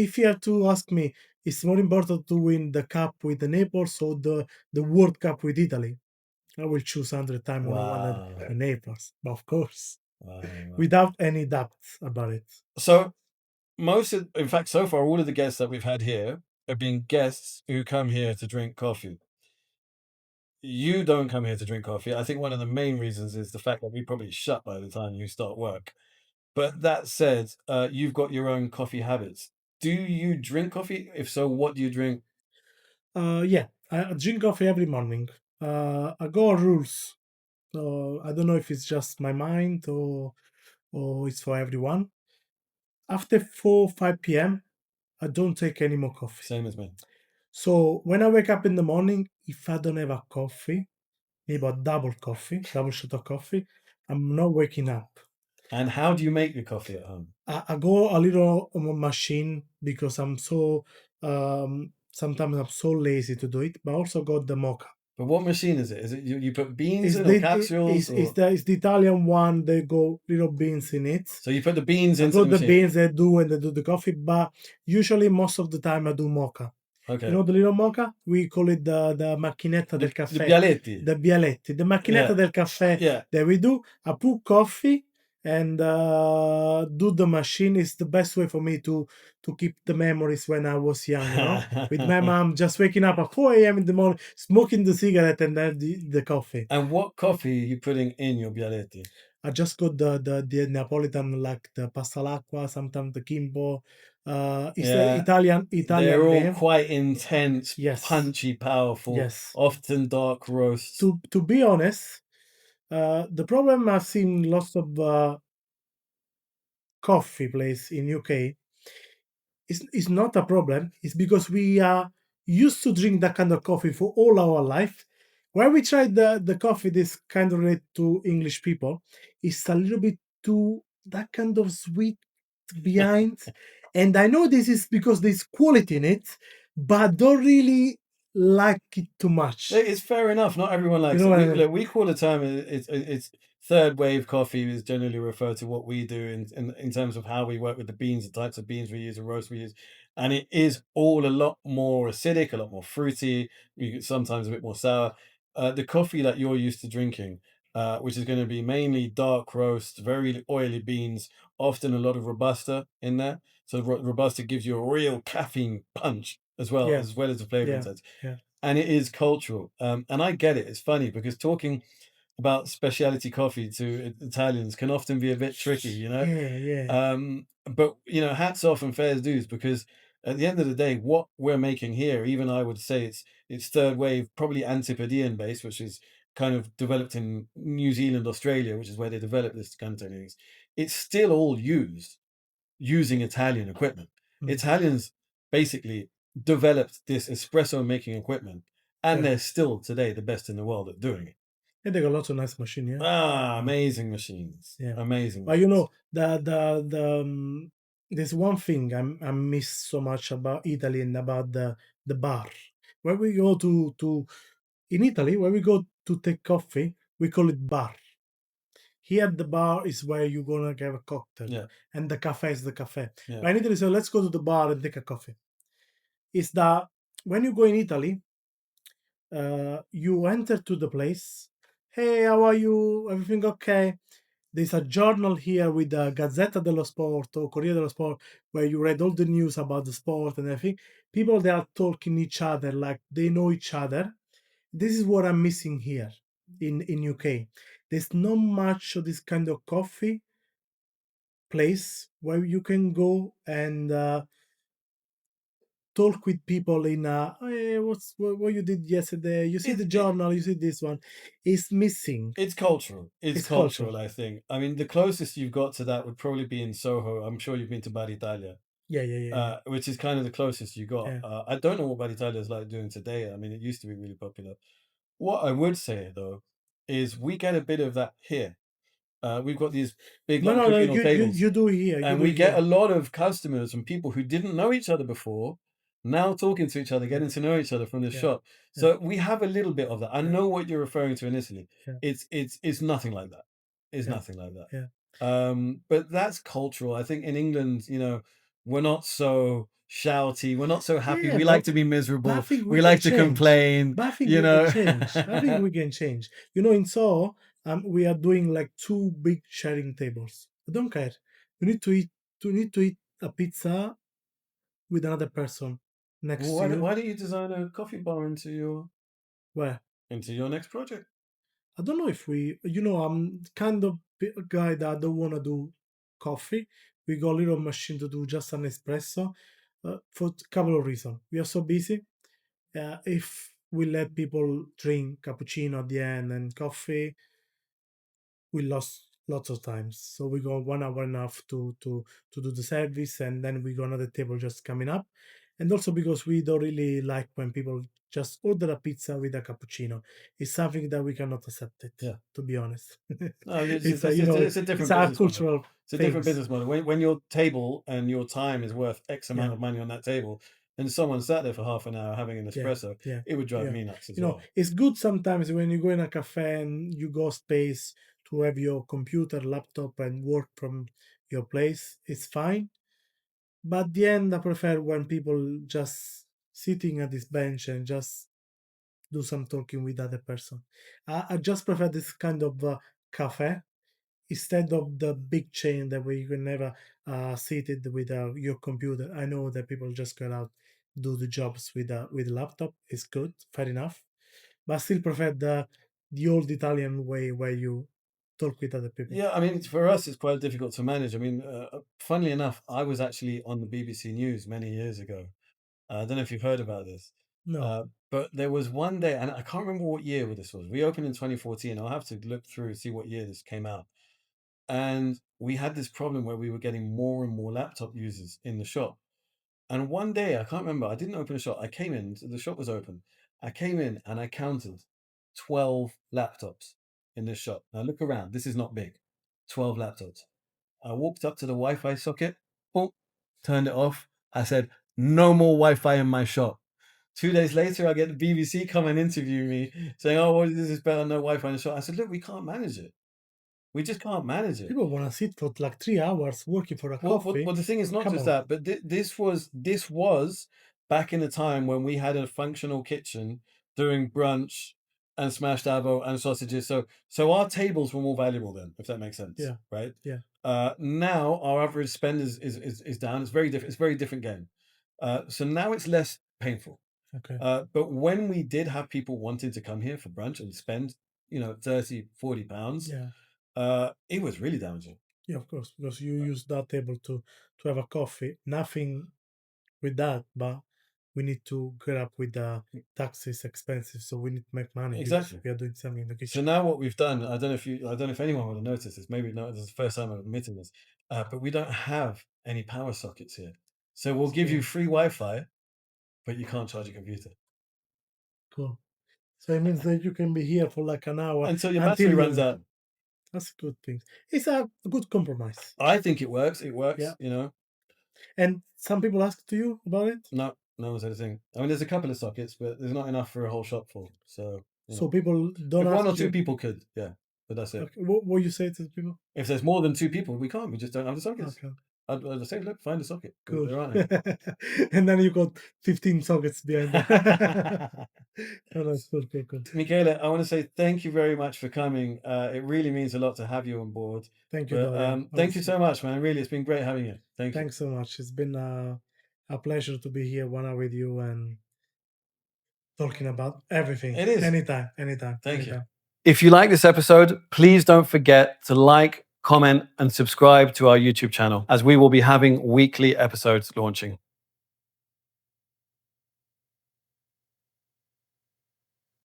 Speaker 2: if you have to ask me, it's more important to win the cup with the Naples or the World Cup with Italy. I will choose 100 times when I won
Speaker 1: Wow.
Speaker 2: the Naples, but of course,
Speaker 1: Wow.
Speaker 2: without any doubt about it.
Speaker 1: So in fact, so far, all of the guests that we've had here have been guests who come here to drink coffee. You don't come here to drink coffee. I think one of the main reasons is the fact that we probably shut by the time you start work. But that said, you've got your own coffee habits. Do you drink coffee? If so, what do you drink?
Speaker 2: Yeah, I drink coffee every morning. I go on rules. I don't know if it's just my mind or it's for everyone. After 4 5 p.m., I don't take any more coffee.
Speaker 1: Same as me.
Speaker 2: So when I wake up in the morning, if I don't have a coffee, maybe a double shot of coffee, I'm not waking up.
Speaker 1: And how do you make your coffee at home?
Speaker 2: I go a little on my machine because sometimes I'm so lazy to do it, but I also got the mocha.
Speaker 1: But what machine is it? Is it you put beans
Speaker 2: It's
Speaker 1: in or
Speaker 2: the
Speaker 1: capsules or?
Speaker 2: it's the Italian one. They go little beans in it.
Speaker 1: So you put the beans
Speaker 2: I
Speaker 1: into the
Speaker 2: got the
Speaker 1: machine.
Speaker 2: beans they do when they do the coffee, but usually most of the time I do mocha.
Speaker 1: Okay.
Speaker 2: You know the little mocha? We call it the macchinetta del
Speaker 1: The
Speaker 2: caffè.
Speaker 1: bialetti.
Speaker 2: The bialetti. The macchinetta
Speaker 1: Yeah.
Speaker 2: del caffè
Speaker 1: Yeah.
Speaker 2: that we do. I put coffee and do the machine. Is the best way for me to keep the memories when I was young, with my mom just waking up at 4 a.m. in the morning, smoking the cigarette and then the coffee.
Speaker 1: And what coffee are you putting in your bialetti?
Speaker 2: I just got the Neapolitan, like the pasta all'acqua, sometimes the Kimbo. It's the
Speaker 1: Yeah.
Speaker 2: Italian
Speaker 1: They're all
Speaker 2: name.
Speaker 1: quite intense,
Speaker 2: Yes.
Speaker 1: punchy, powerful,
Speaker 2: Yes.
Speaker 1: often dark roasts.
Speaker 2: To be honest, the problem I've seen lots of coffee place in UK is not a problem. It's because we are used to drink that kind of coffee for all our life. When we tried the coffee, this kind of related to English people, it's a little bit too that kind of sweet behind. And I know this is because there's quality in it, but I don't really like it too much.
Speaker 1: It's fair enough. Not everyone likes
Speaker 2: know
Speaker 1: it.
Speaker 2: what I
Speaker 1: We,
Speaker 2: mean?
Speaker 1: look, we call the term it's third wave coffee is generally referred to what we do in terms of how we work with the beans, the types of beans we use, the roast we use, and it is all a lot more acidic, a lot more fruity. Sometimes a bit more sour. The coffee that you're used to drinking, which is going to be mainly dark roast, very oily beans, often a lot of robusta in there. So robusta gives you a real caffeine punch as well,
Speaker 2: Yeah.
Speaker 1: as well as the flavor
Speaker 2: Yeah.
Speaker 1: intense.
Speaker 2: Yeah.
Speaker 1: And it is cultural. And I get it. It's funny because talking about specialty coffee to Italians can often be a bit tricky,
Speaker 2: Yeah.
Speaker 1: But hats off and fairs dues, because at the end of the day, what we're making here, even I would say it's third wave, probably Antipodean based, which is kind of developed in New Zealand, Australia, which is where they developed this kind of techniques. It's still all used using Italian equipment.
Speaker 2: Mm.
Speaker 1: Italians basically developed this espresso making equipment, and
Speaker 2: Yeah.
Speaker 1: they're still today the best in the world at doing it.
Speaker 2: And they got lots of nice machine, yeah.
Speaker 1: Amazing machines.
Speaker 2: Yeah.
Speaker 1: Amazing.
Speaker 2: But there's one thing I miss so much about Italy and about the bar. When we go to in Italy, when we go to take coffee, we call it bar. Here the bar is where you're gonna have a cocktail,
Speaker 1: Yeah,
Speaker 2: and the cafe is the cafe.
Speaker 1: yeah.
Speaker 2: But in Italy, so let's go to the bar and take a coffee. Is that when you go in Italy, you enter to the place. Hey, how are you? Everything okay? There's a journal here with the Gazzetta dello Sport or Corriere dello Sport where you read all the news about the sport and everything. People they are talking each other like they know each other. This is what I'm missing here in UK. There's not much of this kind of coffee place where you can go and talk with people in hey, what you did yesterday. You see
Speaker 1: It,
Speaker 2: the
Speaker 1: it
Speaker 2: journal. You see this one. It's missing.
Speaker 1: it's cultural. It's
Speaker 2: It's culture.
Speaker 1: cultural, I think. I mean, the closest you've got to that would probably be in Soho. I'm sure you've been to Bar Italia,
Speaker 2: Yeah, yeah, yeah, yeah,
Speaker 1: which is kind of the closest you got.
Speaker 2: yeah.
Speaker 1: I don't know what Bar Italia is like doing today. I mean, it used to be really popular. What I would say though is we get a bit of that here. We've got these big
Speaker 2: No,
Speaker 1: like
Speaker 2: no, no.
Speaker 1: communal
Speaker 2: You
Speaker 1: tables,
Speaker 2: you do here. You
Speaker 1: and
Speaker 2: do
Speaker 1: we get a
Speaker 2: here.
Speaker 1: lot of customers and people who didn't know each other before now talking to each other,
Speaker 2: Yeah,
Speaker 1: getting to know each other from the
Speaker 2: yeah,
Speaker 1: shop.
Speaker 2: yeah,
Speaker 1: So we have a little bit of that. I
Speaker 2: yeah,
Speaker 1: know what you're referring to in Italy.
Speaker 2: yeah,
Speaker 1: It's nothing like that. It's
Speaker 2: yeah,
Speaker 1: nothing like that.
Speaker 2: yeah.
Speaker 1: But that's cultural. I think in England, we're not so shouty. We're not so happy.
Speaker 2: Yeah,
Speaker 1: We like to be
Speaker 2: but I
Speaker 1: miserable.
Speaker 2: think we
Speaker 1: We
Speaker 2: can
Speaker 1: like to
Speaker 2: change.
Speaker 1: complain.
Speaker 2: But I think
Speaker 1: You
Speaker 2: we can
Speaker 1: know.
Speaker 2: change. I think we can change. In Seoul, we are doing like two big sharing tables. I don't care. You need to eat. You need to eat a pizza with another person
Speaker 1: Well,
Speaker 2: next to
Speaker 1: why
Speaker 2: you.
Speaker 1: don't you design a coffee bar
Speaker 2: Where
Speaker 1: into your next project?
Speaker 2: I don't know if we. I'm kind of a guy that don't want to do coffee. We got a little machine to do just an espresso. For a couple of reasons. We are so busy. If we let people drink cappuccino at the end and coffee, we lost lots of times. So we go 1 hour enough to do the service, and then we go another table just coming up. And also because we don't really like when people just order a pizza with a cappuccino. It's something that we cannot accept it,
Speaker 1: Yeah.
Speaker 2: to be honest.
Speaker 1: No,
Speaker 2: It's a you know
Speaker 1: it's a
Speaker 2: it's
Speaker 1: different
Speaker 2: our
Speaker 1: business model.
Speaker 2: cultural
Speaker 1: It's a different
Speaker 2: things.
Speaker 1: business model. When your table and your time is worth X amount
Speaker 2: Yeah.
Speaker 1: of money on that table, and someone sat there for half an hour having an
Speaker 2: Yeah,
Speaker 1: espresso,
Speaker 2: yeah,
Speaker 1: it would drive
Speaker 2: yeah.
Speaker 1: me nuts as well.
Speaker 2: It's good sometimes when you go in a cafe and you go space to have your computer, laptop, and work from your place. It's fine. But at the end, I prefer when people just sitting at this bench and just do some talking with other person. I just prefer this kind of cafe instead of the big chain that where you can never seated with your computer. I know that people just go out do the jobs with a laptop. It's good, fair enough, but I still prefer the old Italian way where you talk with other people.
Speaker 1: Yeah, I mean, for us, it's quite difficult to manage. I mean, funnily enough, I was actually on the BBC News many years ago. I don't know if you've heard about this,
Speaker 2: No,
Speaker 1: but there was one day, and I can't remember what year this was. We opened in 2014. I'll have to look through see what year this came out. And we had this problem where we were getting more and more laptop users in the shop. And one day, I can't remember, I didn't open the shop. I came in, the shop was open. I came in and I counted 12 laptops in this shop. Now look around, this is not big. 12 laptops. I walked up to the Wi Fi socket, boom, turned it off. I said, no more Wi Fi in my shop. 2 days later, I get the BBC come and interview me saying, oh, well, this is better, no Wi Fi in the shop. I said, look, we can't manage it. We just can't manage it.
Speaker 2: people want to sit for like 3 hours working for a coffee.
Speaker 1: Well, the thing is not
Speaker 2: Come
Speaker 1: just
Speaker 2: on,
Speaker 1: that, but this was back in the time when we had a functional kitchen doing brunch and smashed avo and sausages. So our tables were more valuable then, if that makes sense,
Speaker 2: yeah,
Speaker 1: right?
Speaker 2: yeah,
Speaker 1: Now our average spend is down. It's very different. It's a very different game. So now it's less painful.
Speaker 2: okay,
Speaker 1: But when we did have people wanting to come here for brunch and spend, 30, 40 pounds,
Speaker 2: yeah.
Speaker 1: it was really damaging.
Speaker 2: Yeah, of course, because you use that table to have a coffee. Nothing with that, but we need to get up with the taxes expensive, so we need to make money because
Speaker 1: Exactly.
Speaker 2: we are doing something in the
Speaker 1: So
Speaker 2: kitchen.
Speaker 1: now what we've done, I don't know if anyone would have noticed this. Maybe not. This is the first time I'm admitting this, but we don't have any power sockets here. So we'll give you
Speaker 2: Yeah,
Speaker 1: free Wi-Fi, but you can't charge a computer
Speaker 2: cool. So it means that you can be here for like an hour
Speaker 1: until your
Speaker 2: until
Speaker 1: battery runs
Speaker 2: you.
Speaker 1: out.
Speaker 2: That's a good thing. It's a good compromise.
Speaker 1: I think it works. It
Speaker 2: Yeah,
Speaker 1: works.
Speaker 2: and some people ask to you about it,
Speaker 1: No, no one's anything. I mean, there's a couple of sockets, but there's not enough for a whole shop full. So
Speaker 2: so people don't
Speaker 1: if one
Speaker 2: ask
Speaker 1: or two
Speaker 2: you.
Speaker 1: people could, yeah. but that's it.
Speaker 2: Okay. What you say to the people?
Speaker 1: If there's more than 2 people, we can't. We just don't have the sockets.
Speaker 2: Okay.
Speaker 1: I'd say, look, find a socket.
Speaker 2: Cool.
Speaker 1: There aren't any.
Speaker 2: And then you got 15 sockets behind that. Oh, that's cool. Cool.
Speaker 1: Michele, I want to say thank you very much for coming. It really means a lot to have you on board.
Speaker 2: Thank you,
Speaker 1: But,
Speaker 2: Dorian.
Speaker 1: thank you so much, man. Really, it's been great having you. Thank you.
Speaker 2: Thanks so much. It's been a pleasure to be here 1 hour with you and talking about everything.
Speaker 1: It is.
Speaker 2: Anytime.
Speaker 1: Thank you. If you like this episode, please don't forget to like, comment, and subscribe to our YouTube channel, as we will be having weekly episodes launching.